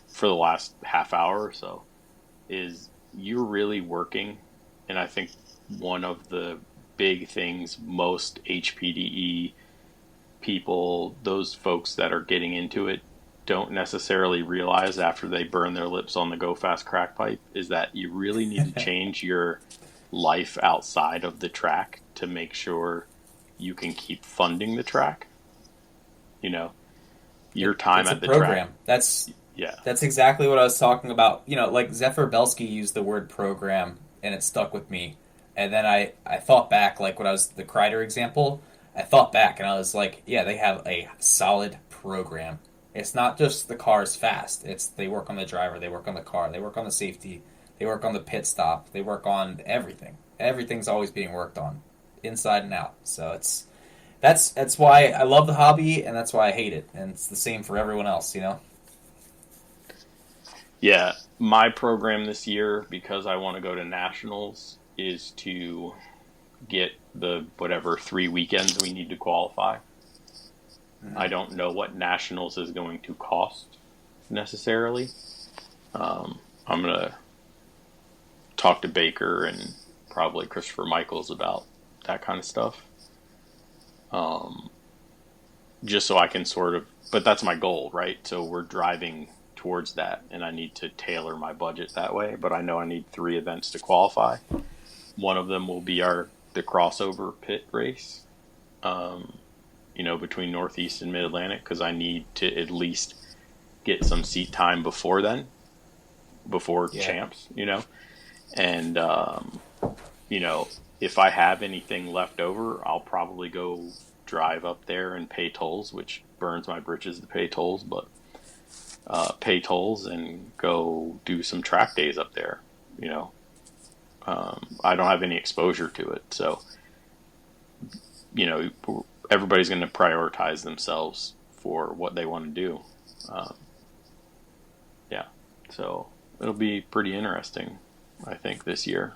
for the last half hour or so. Is you're really working, and I think one of the big things most HPDE people, those folks that are getting into it, don't necessarily realize after they burn their lips on the Go Fast crack pipe is that you really need to change your life outside of the track to make sure you can keep funding the track. Your time at the program. track. That's exactly what I was talking about. Like Zephyr Belsky used the word program, and it stuck with me. And then I thought back, like when I was the Kreider example, I thought back and I was like, yeah, they have a solid program. It's not just the car's fast. It's they work on the driver, they work on the car, they work on the safety, they work on the pit stop, they work on everything. Everything's always being worked on, inside and out. So that's why I love the hobby, and that's why I hate it. And it's the same for everyone else, Yeah, my program this year, because I want to go to nationals, is to get the whatever 3 weekends we need to qualify. I don't know what nationals is going to cost necessarily. I'm going to talk to Baker and probably Christopher Michaels about that kind of stuff. Just so I can but that's my goal, right? So we're driving towards that, and I need to tailor my budget that way. But I know I need 3 events to qualify. One of them will be the crossover pit race. Between Northeast and Mid-Atlantic, because I need to at least get some seat time before champs, and, if I have anything left over, I'll probably go drive up there and pay tolls, which burns my britches to pay tolls, but pay tolls and go do some track days up there, I don't have any exposure to it, so, everybody's going to prioritize themselves for what they want to do. So it'll be pretty interesting, I think, this year.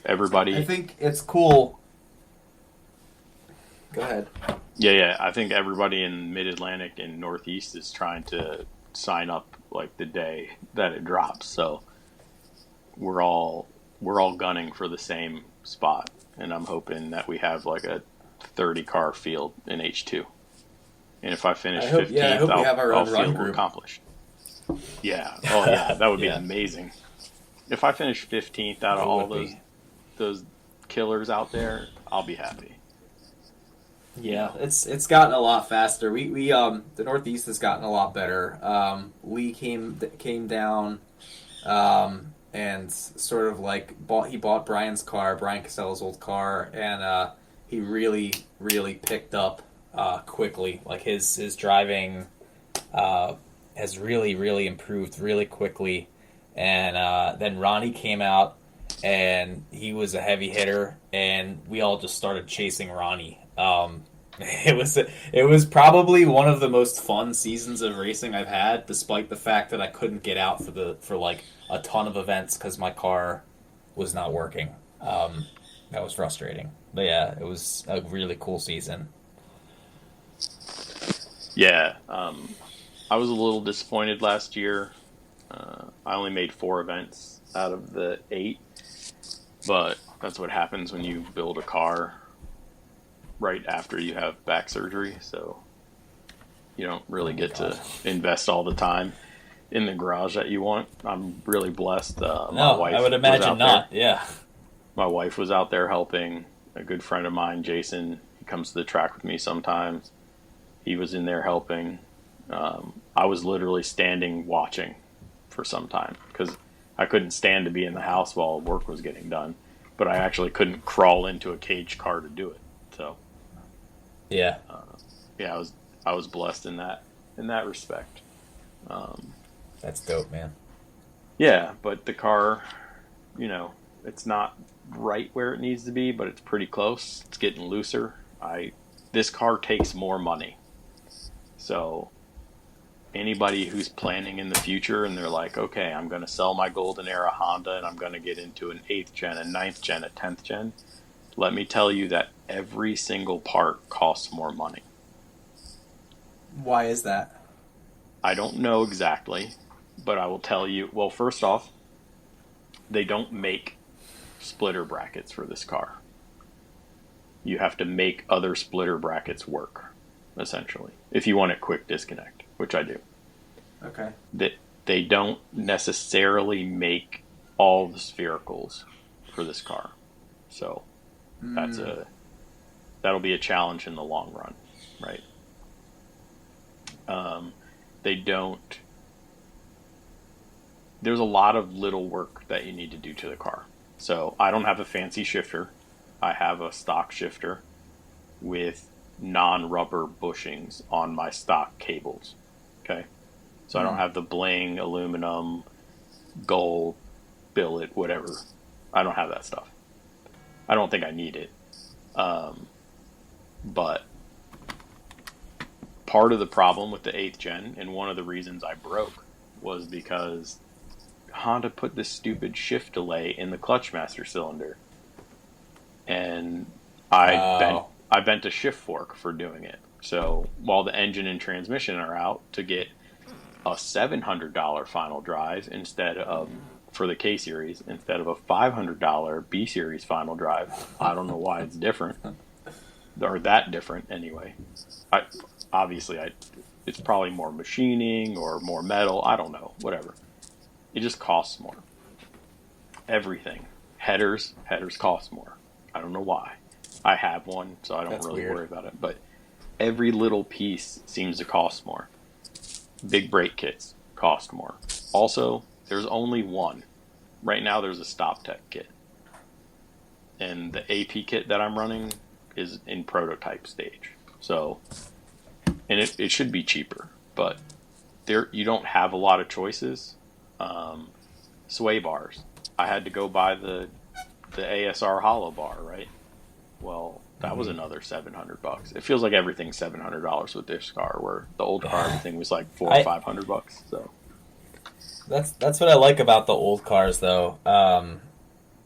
I think it's cool. Go ahead. Yeah. I think everybody in Mid-Atlantic and Northeast is trying to sign up like the day that it drops. So we're all gunning for the same spot, and I'm hoping that we have like a 30-car field in H2. And if I finish 15th, I'll feel accomplished. Yeah. Oh, yeah. That would be amazing. If I finish 15th out of all those killers out there, I'll be happy. Yeah, it's gotten a lot faster. We the Northeast has gotten a lot better. Lee came down, and sort of like he bought Brian Casella's old car, and he really, really picked up quickly. Like his driving has really, really improved really quickly. And then Ronnie came out, and he was a heavy hitter, and we all just started chasing Ronnie. It was probably one of the most fun seasons of racing I've had, despite the fact that I couldn't get out for like a ton of events because my car was not working. That was frustrating. But yeah, it was a really cool season. Yeah, I was a little disappointed last year I only made 4 events out of the 8, but that's what happens when you build a car right after you have back surgery. So you don't really get to invest all the time in the garage that you want. I'm really blessed. My wife I would imagine not. there. Yeah. My wife was out there helping. A good friend of mine, Jason, he comes to the track with me sometimes. He was in there helping. I was literally standing watching for some time because I couldn't stand to be in the house while work was getting done, but I actually couldn't crawl into a cage car to do it. So Yeah. yeah, I was blessed in that respect. That's dope, man. Yeah, but the car, it's not right where it needs to be, but it's pretty close. It's getting looser. This car takes more money. So anybody who's planning in the future and they're like, okay, I'm going to sell my golden era Honda and I'm going to get into an 8th gen, a 9th gen, a 10th gen, let me tell you that every single part costs more money. Why is that? I don't know exactly, but I will tell you. Well, first off, they don't make splitter brackets for this car. You have to make other splitter brackets work, essentially, if you want a quick disconnect, which I do. Okay. They don't necessarily make all the sphericals for this car. So that'll be a challenge in the long run, right? They don't. There's a lot of little work that you need to do to the car. So I don't have a fancy shifter. I have a stock shifter with non-rubber bushings on my stock cables. Okay. So I don't have the bling, aluminum, gold, billet, whatever. I don't have that stuff. I don't think I need it. But part of the problem with the 8th gen, and one of the reasons I broke, was because Honda put this stupid shift delay in the clutch master cylinder. And I bent a shift fork for doing it. So while the engine and transmission are out, to get a $700 final drive for the K series instead of a $500 B series final drive. I don't know why it's different, or that different anyway. It's probably more machining or more metal. I don't know, whatever. It just costs more. Everything. Headers cost more. I don't know why. I have one, so I don't really worry about it. But every little piece seems to cost more. Big brake kits cost more. Also, there's only one. Right now, there's a Stop Tech kit. And the AP kit that I'm running is in prototype stage. So, and it should be cheaper. But you don't have a lot of choices. Sway bars. I had to go buy the ASR hollow bar, right? Well, that was another $700. It feels like everything's $700 with this car, where the old car everything was like $400 or $500. So that's what I like about the old cars, though.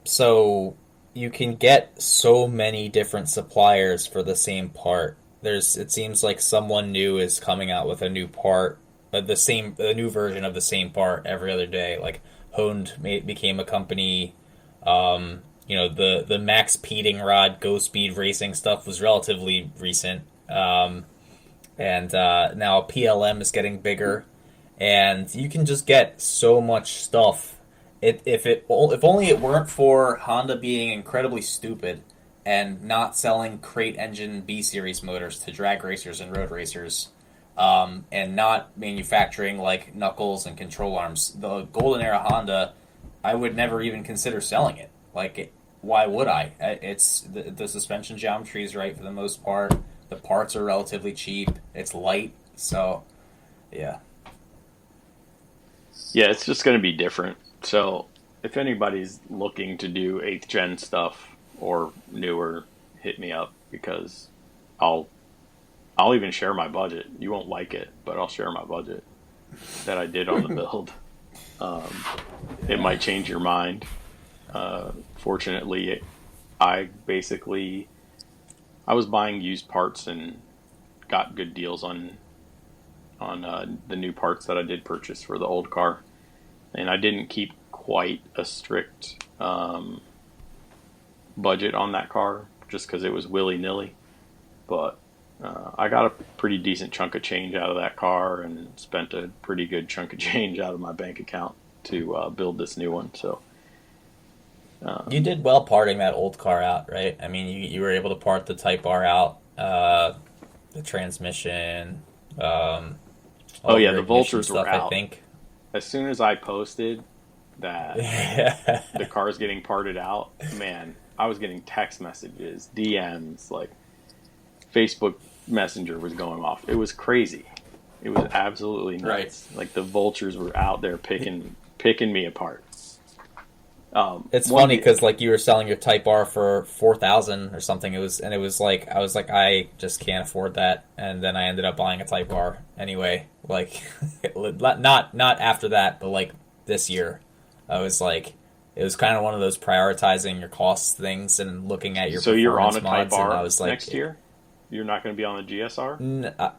So you can get so many different suppliers for the same part. It seems like someone new is coming out with a new part, a new version of the same part every other day. Like Honed became a company. The Max Peating Rod Go Speed Racing stuff was relatively recent. And now PLM is getting bigger. And you can just get so much stuff. If only it weren't for Honda being incredibly stupid and not selling crate engine B series motors to drag racers and road racers, and not manufacturing like knuckles and control arms. The Golden Era Honda, I would never even consider selling it. Why would I? It's the suspension geometry is right for the most part. The parts are relatively cheap. It's light, so yeah. Yeah, it's just going to be different. So if anybody's looking to do 8th gen stuff or newer, hit me up, because I'll even share my budget. You won't like it, but I'll share my budget that I did on the build. It might change your mind. Fortunately, I was buying used parts and got good deals on the new parts that I did purchase for the old car. and I didn't keep quite a strict budget on that car just because it was willy-nilly. But I got a pretty decent chunk of change out of that car and spent a pretty good chunk of change out of my bank account to build this new one. So you did well parting that old car out, right? I mean, you were able to part the Type R out, the transmission. the vultures stuff, were out. I think. As soon as I posted that the car's getting parted out, man, I was getting text messages, DMs, like Facebook Messenger was going off. It was crazy. It was absolutely nuts. Like the vultures were out there picking me apart. It's funny because like you were selling your Type R for $4,000 or something. I was like, I just can't afford that, and then I ended up buying a Type R anyway. Like, not after that, but like this year, I was like, it was kind of one of those prioritizing your costs things and looking at your. So you're on a mods, Type R I was like, next year. You're not going to be on the GSR.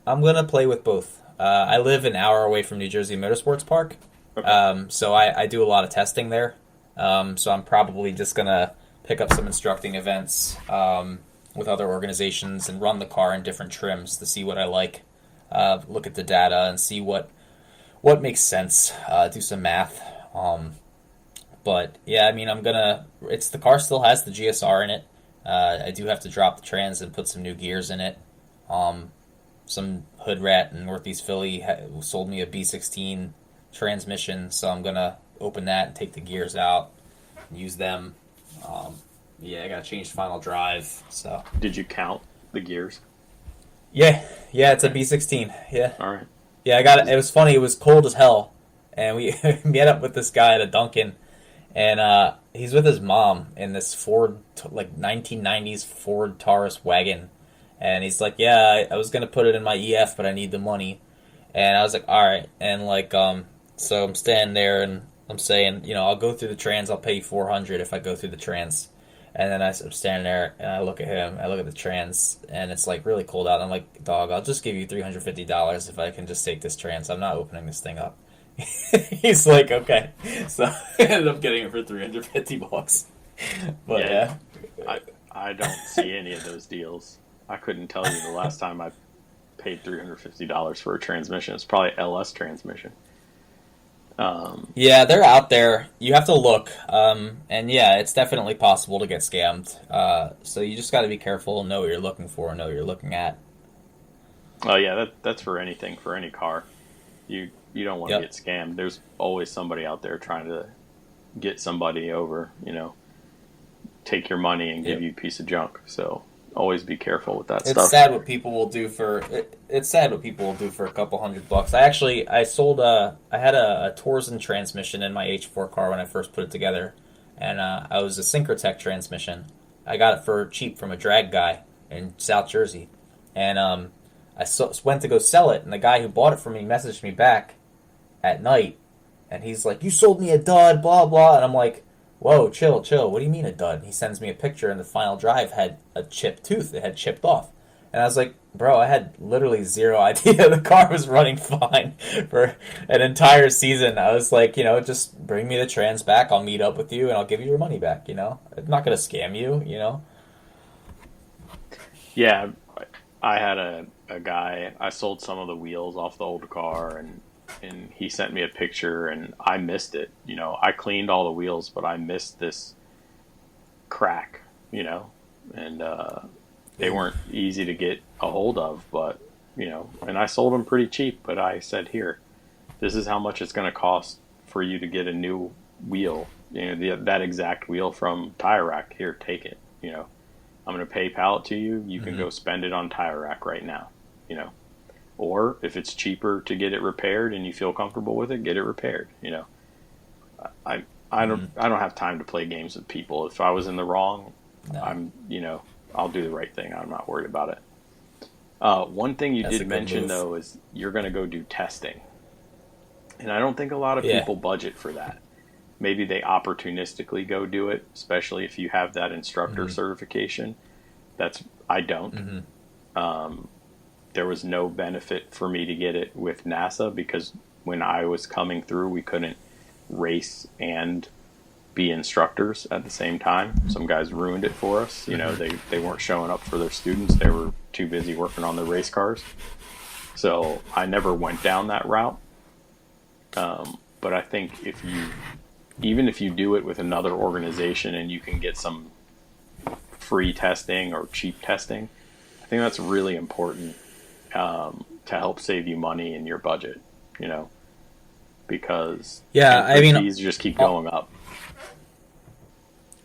I'm gonna play with both. I live an hour away from New Jersey Motorsports Park. Okay. So I do a lot of testing there. So I'm probably just going to pick up some instructing events with other organizations and run the car in different trims to see what I like, look at the data and see what makes sense, do some math. But yeah, I mean, the car still has the GSR in it. I do have to drop the trans and put some new gears in it. Some hood rat in Northeast Philly sold me a B16 transmission, so I'm gonna open that and take the gears out and use them. I gotta change the final drive. So did you count the gears? Yeah, it's a B16. Yeah. All right. Yeah, I got it. It was funny. It was cold as hell, and we met up with this guy at a Dunkin', and he's with his mom in this Ford, like 1990s Ford Taurus wagon, and he's like, "Yeah, I was gonna put it in my EF, but I need the money," and I was like, "All right," and like so I'm standing there and I'm saying, I'll go through the trans. I'll pay you $400 if I go through the trans. And then I'm standing there and I look at him. I look at the trans and it's like really cold out. I'm like, dog, I'll just give you $350 if I can just take this trans. I'm not opening this thing up. He's like, okay. So I ended up getting it for $350. But yeah. I don't see any of those deals. I couldn't tell you the last time I paid $350 for a transmission. It's probably LS transmission. Yeah, they're out there. You have to look, and yeah, it's definitely possible to get scammed. So you just got to be careful, know what you're looking for, know what you're looking at. Oh yeah, that's for anything, for any car. You don't want to get scammed. There's always somebody out there trying to get somebody over. Take your money and give you a piece of junk. So always be careful with that stuff. It's sad what people will do for it's sad what people will do for a couple $100. I sold I had a Torsen transmission in my H4 car when I first put it together, and I was a Syncrotech transmission. I got it for cheap from a drag guy in South Jersey, and I went to go sell it, and the guy who bought it from me messaged me back at night, and he's like, "You sold me a dud, blah blah," and I'm like, "Whoa, chill. What do you mean a dud?" He sends me a picture, and the final drive had a chipped tooth. It had chipped off. And I was like, bro, I had literally zero idea the car was running fine for an entire season. I was like, just bring me the trans back. I'll meet up with you, and I'll give you your money back, I'm not going to scam you, Yeah, I had a guy, I sold some of the wheels off the old car, and he sent me a picture, and I missed it. I cleaned all the wheels, but I missed this crack, and they weren't easy to get a hold of, but, and I sold them pretty cheap, but I said, here, this is how much it's going to cost for you to get a new wheel, that exact wheel from Tire Rack. Here, take it, I'm going to PayPal it to you. You can go spend it on Tire Rack right now, Or if it's cheaper to get it repaired and you feel comfortable with it, get it repaired. I don't have time to play games with people. If I was in the wrong, no. I'll do the right thing. I'm not worried about it. One thing you did mention though is you're going to go do testing, and I don't think a lot of people budget for that. Maybe they opportunistically go do it, especially if you have that instructor certification. I don't. There was no benefit for me to get it with NASA because when I was coming through, we couldn't race and be instructors at the same time. Some guys ruined it for us. You know, they weren't showing up for their students. They were too busy working on their race cars. So I never went down that route. But I think even if you do it with another organization and you can get some free testing or cheap testing, I think that's really important to help save you money in your budget, you know, because fees just keep going up.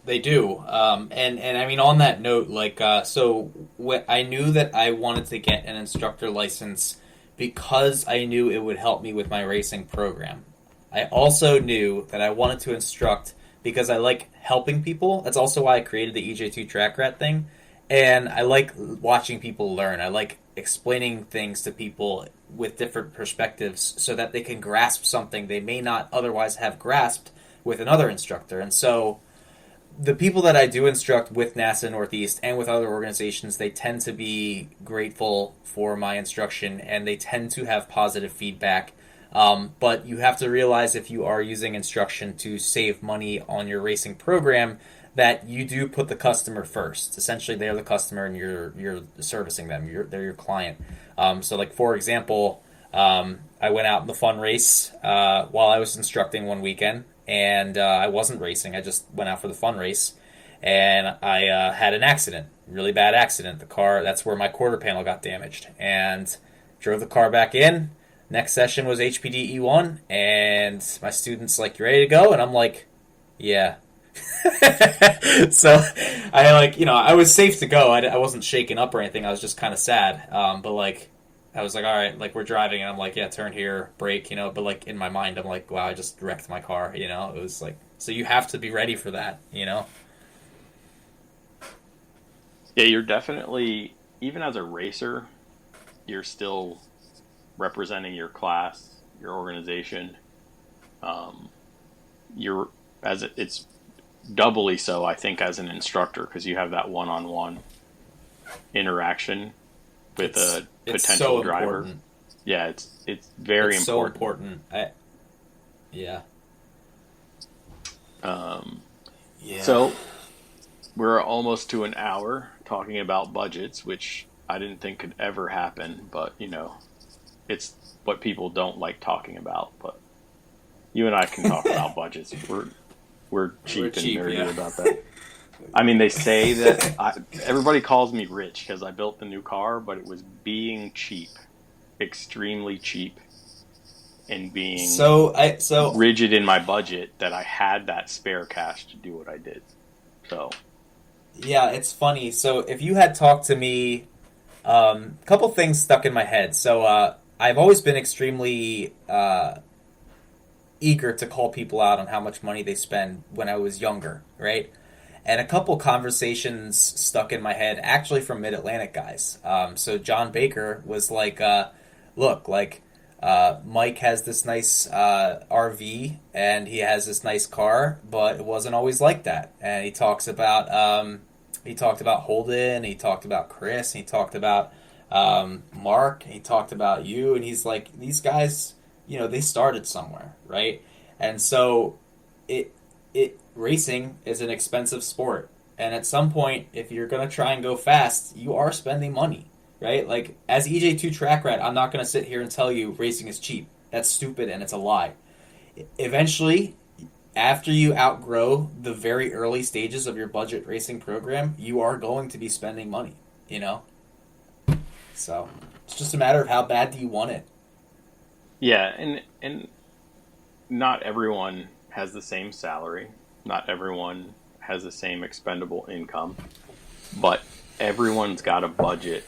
They do, and I mean, on that note, like, I knew that I wanted to get an instructor license because I knew it would help me with my racing program. I also knew that I wanted to instruct because I like helping people. That's also why I created the EJ2 Track Rat thing, and I like watching people learn. I like explaining things to people with different perspectives so that they can grasp something they may not otherwise have grasped with another instructor. And so the people that I do instruct with NASA Northeast and with other organizations, they tend to be grateful for my instruction and they tend to have positive feedback. But you have to realize if you are using instruction to save money on your racing program, that you do put the customer first. Essentially, they're the customer and you're servicing them. They're your client. So, like, for example, I went out in the fun race while I was instructing one weekend. And I wasn't racing. I just went out for the fun race, and I had an accident, really bad accident. The car, that's where my quarter panel got damaged, and drove the car back in. Next session was HPD E1, and my student's like, "You ready to go?" And I'm like, "Yeah." So I was safe to go. I wasn't shaken up or anything. I was just kind of sad. But like, I was like, all right, like, we're driving, and I'm like, yeah, turn here, brake, you know, but, like, in my mind, I'm like, wow, I just wrecked my car, you know, it was like, so you have to be ready for that, you know? Yeah, you're definitely, even as a racer, you're still representing your class, your organization. It's doubly so, I think, as an instructor, because you have that one-on-one interaction with a potential so driver. Important. Yeah, it's very important. So important. Yeah. So we're almost to an hour talking about budgets, which I didn't think could ever happen, but you know, it's what people don't like talking about. But you and I can talk about budgets. We're cheap and nerdy about that. I mean, they say that everybody calls me rich because I built the new car, but it was being cheap, extremely cheap, and being so rigid in my budget that I had that spare cash to do what I did. So, yeah, it's funny. So if you had talked to me, a couple things stuck in my head. So I've always been extremely eager to call people out on how much money they spend when I was younger, right? And a couple conversations stuck in my head, actually from Mid-Atlantic guys. So John Baker was like, look, like, Mike has this nice RV, and he has this nice car, but it wasn't always like that. And he talked about Holden, he talked about Chris, and he talked about Mark, and he talked about you, and he's like, these guys, you know, they started somewhere, right? And so racing is an expensive sport, and at some point, if you're going to try and go fast, you are spending money, right? Like, as EJ2 Track Rat, I'm not going to sit here and tell you racing is cheap. That's stupid, and it's a lie. Eventually, after you outgrow the very early stages of your budget racing program, you are going to be spending money, you know? So, it's just a matter of how bad do you want it. Yeah, and not everyone has the same salary. Not everyone has the same expendable income, but everyone's got a budget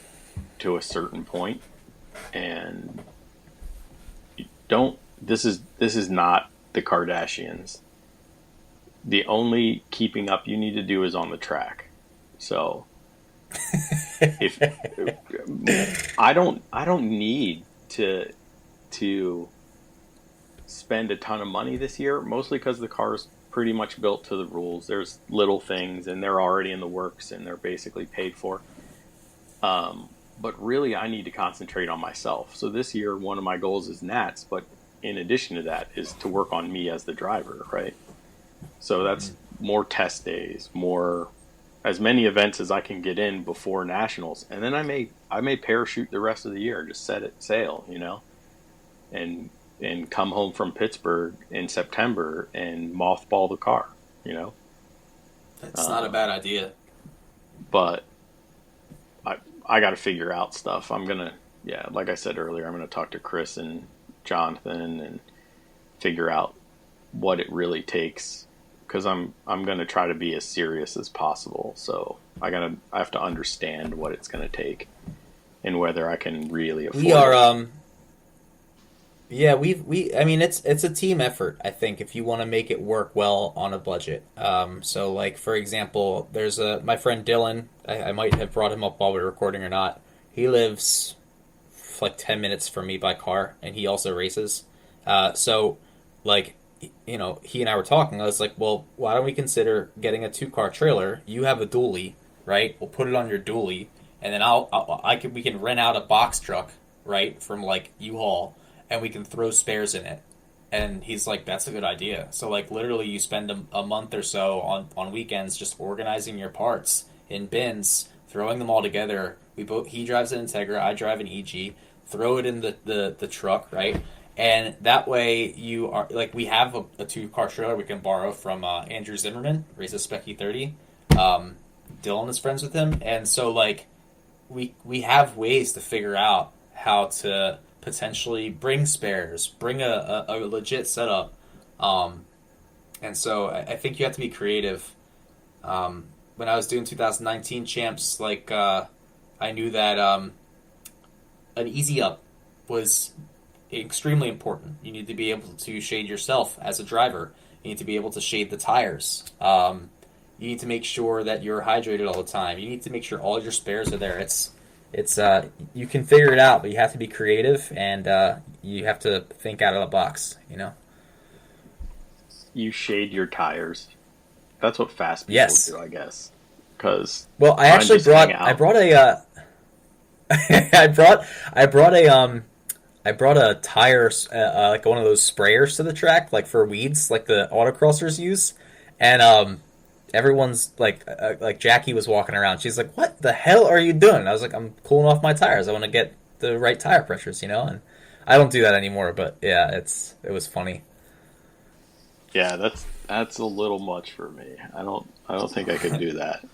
to a certain point, and this is not the Kardashians. The only keeping up you need to do is on the track. So if I don't need to spend a ton of money this year, mostly because the car's pretty much built to the rules. There's little things, and they're already in the works, and they're basically paid for. But really, I need to concentrate on myself. So this year, one of my goals is Nats, but in addition to that is to work on me as the driver, right? So that's more test days, more as many events as I can get in before nationals, and then I may parachute the rest of the year and just set it sail, and come home from Pittsburgh in September and mothball the car, That's not a bad idea. But I got to figure out stuff. Like I said earlier, I'm gonna talk to Chris and Jonathan and figure out what it really takes, because I'm gonna try to be as serious as possible. So I have to understand what it's gonna take and whether I can really afford it. Yeah, I mean, it's a team effort, I think, if you want to make it work well on a budget. So, like, for example, there's my friend Dylan. I might have brought him up while we were recording or not. He lives like 10 minutes from me by car, and he also races. So, like, he and I were talking. I was like, well, why don't we consider getting a 2-car trailer? You have a dually, right? We'll put it on your dually, and then we can rent out a box truck, right, from, like, U-Haul, and we can throw spares in it. And he's like, that's a good idea. So, like, literally you spend a month or so on weekends just organizing your parts in bins, throwing them all together. He drives an Integra, I drive an EG, throw it in the truck, right? And that way you are, like, we have a 2-car trailer we can borrow from Andrew Zimmerman, races Spec E30. Dylan is friends with him. And so, like, we have ways to figure out how to potentially bring spares, bring a legit setup, and so I think you have to be creative. When I was doing 2019 champs, like, I knew that an easy up was extremely important. You need to be able to shade yourself as a driver. You need to be able to shade the tires. You need to make sure that you're hydrated all the time. You need to make sure all your spares are there. It's you can figure it out, but you have to be creative, and you have to think out of the box, You shade your tires. That's what fast people do, I guess. Because I actually brought a tire, like one of those sprayers to the track, like for weeds, like the autocrossers use, and everyone's like Jackie was walking around. She's like, "What the hell are you doing?" I was like, "I'm cooling off my tires. I want to get the right tire pressures, And I don't do that anymore, but yeah, it was funny. Yeah, that's a little much for me. I don't think I could do that.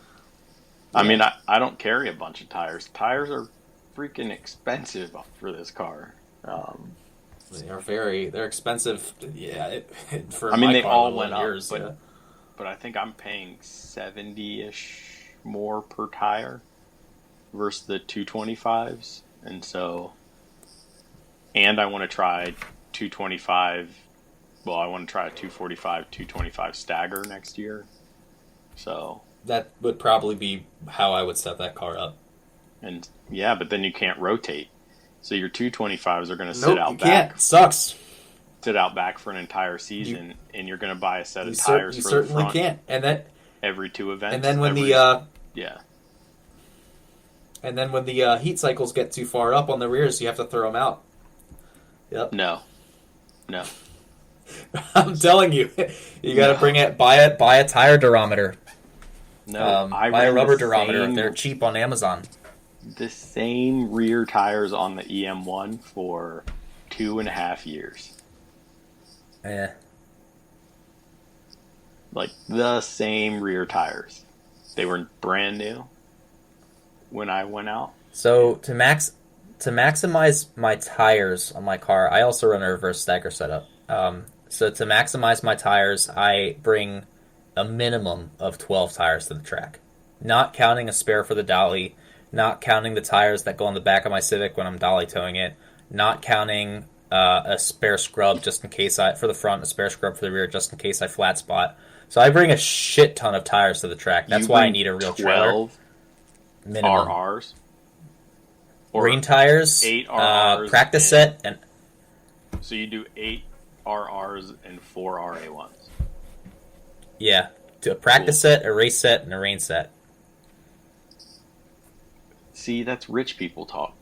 I mean, I don't carry a bunch of tires. Tires are freaking expensive for this car. They're expensive. Yeah, they all went up, but I think I'm paying 70-ish more per tire versus the 225s, and I want to try 225. Well, I want to try a 245, 225 stagger next year. So that would probably be how I would set that car up. And yeah, but then you can't rotate. So your 225s are going to sit out back. Can't. It sucks. Sit out back for an entire season, and you're going to buy a set of tires for the front. You certainly can't. And then every 2 events. And then when And then when the heat cycles get too far up on the rears, you have to throw them out. Yep. No. I'm telling you, you got to buy a tire durometer. No, buy a rubber durometer. They're cheap on Amazon. The same rear tires on the EM1 for 2.5 years. Yeah. Like the same rear tires. They were brand new when I went out. So to maximize my tires on my car, I also run a reverse stagger setup. So to maximize my tires, I bring a minimum of 12 tires to the track. Not counting a spare for the dolly, not counting the tires that go on the back of my Civic when I'm dolly towing it, not counting a spare scrub just in case for the front, a spare scrub for the rear just in case I flat spot. So I bring a shit ton of tires to the track. That's why I need a real trailer. Minimum. RRs? Or rain tires, 8 RRs, practice set, and so you do 8 RRs and 4 RA1s. Yeah, to a practice set, a race set, and a rain set. See, that's rich people talk.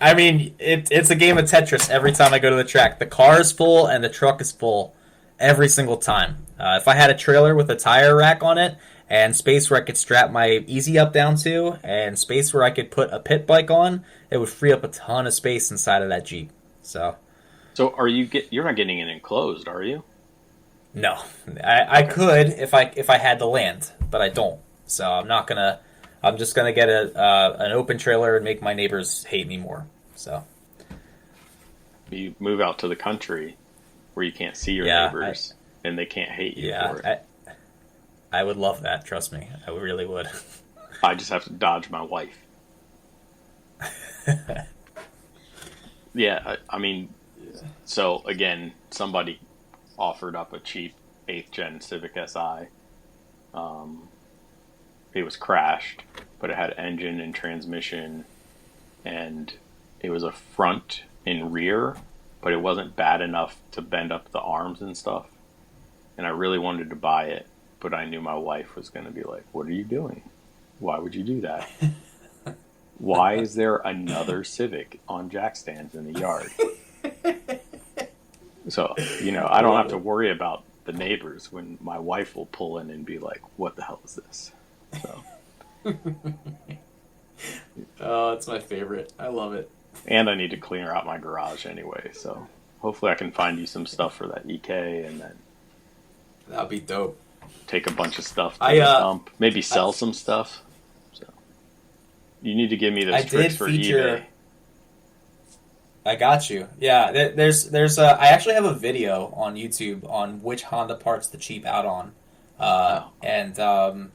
I mean, it's a game of Tetris every time I go to the track. The car is full and the truck is full every single time. If I had a trailer with a tire rack on it and space where I could strap my Easy Up down to and space where I could put a pit bike on, it would free up a ton of space inside of that Jeep. So you're not getting it enclosed, are you? no, I could if I had the land, but I don't. So I'm just gonna get an open trailer and make my neighbors hate me more. So You move out to the country where you can't see your neighbors and they can't hate you for it. I would love that. Trust me, I really would. I just have to dodge my wife. Yeah, I mean, so again, somebody offered up a cheap 8th gen Civic Si. It was crashed, but it had engine and transmission, and it was a front and rear, but it wasn't bad enough to bend up the arms and stuff. And I really wanted to buy it, but I knew my wife was going to be like, "What are you doing? Why would you do that? Why is there another Civic on jack stands in the yard?" So, I don't have to worry about the neighbors when my wife will pull in and be like, "What the hell is this?" So. Oh, it's my favorite. I love it. And I need to clear out my garage anyway, so hopefully I can find you some stuff for that EK and then That'd be dope. take a bunch of stuff to the dump. Maybe sell some stuff. So you need to give me those tricks for eBay. I got you. Yeah, there's I actually have a video on YouTube on which Honda parts to cheap out on. And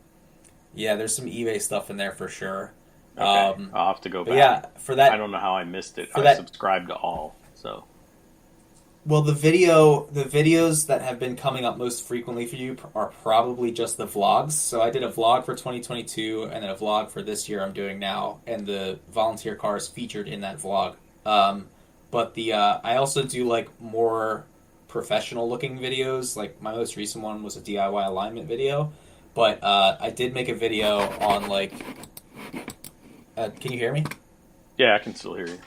yeah, there's some eBay stuff in there for sure. Okay, I'll have to go back. Yeah, for that, I don't know how I missed it. I subscribed to all, so. Well, the videos that have been coming up most frequently for you are probably just the vlogs. So I did a vlog for 2022 and then a vlog for this year I'm doing now, and the volunteer car is featured in that vlog. But I also do like more professional looking videos. Like my most recent one was a DIY alignment video. But I did make a video on like. Can you hear me? Yeah, I can still hear you.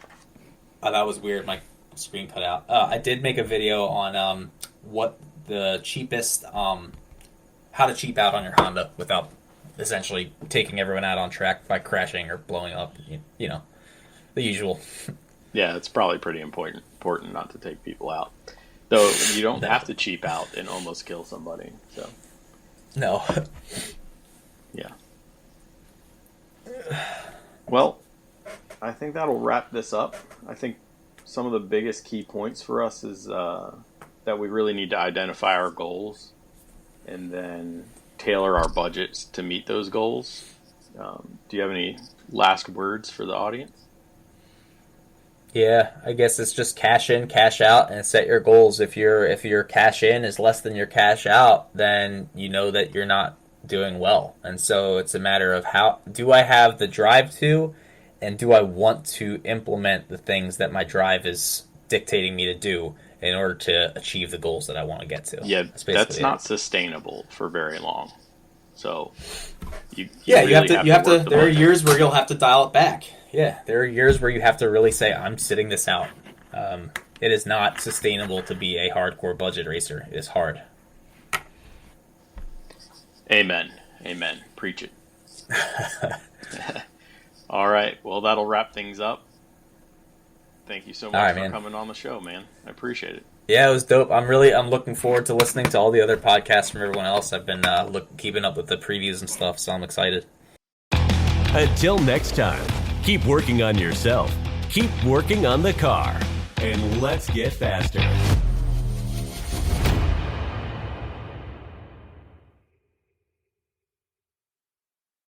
Oh, that was weird. My screen cut out. I did make a video on what the cheapest, how to cheap out on your Honda without essentially taking everyone out on track by crashing or blowing up. You know, the usual. Yeah, it's probably pretty important not to take people out. Though you don't have to cheap out and almost kill somebody. So. No. Yeah. Well, I think that'll wrap this up. I think some of the biggest key points for us is that we really need to identify our goals and then tailor our budgets to meet those goals. Do you have any last words for the audience? Yeah, I guess it's just cash in, cash out, and set your goals. If your cash in is less than your cash out, then you know that you're not doing well. And so it's a matter of how do I have the drive to, and do I want to implement the things that my drive is dictating me to do in order to achieve the goals that I want to get to. Yeah, that's not sustainable for very long. So you really have to there are years where you'll have to dial it back. Yeah, there are years where you have to really say, I'm sitting this out. It is not sustainable to be a hardcore budget racer. It is hard. Amen. Amen. Preach it. All right. Well, that'll wrap things up. Thank you so much for coming on the show, man. I appreciate it. Yeah, it was dope. I'm looking forward to listening to all the other podcasts from everyone else. I've been keeping up with the previews and stuff, so I'm excited. Until next time, keep working on yourself, keep working on the car, and let's get faster.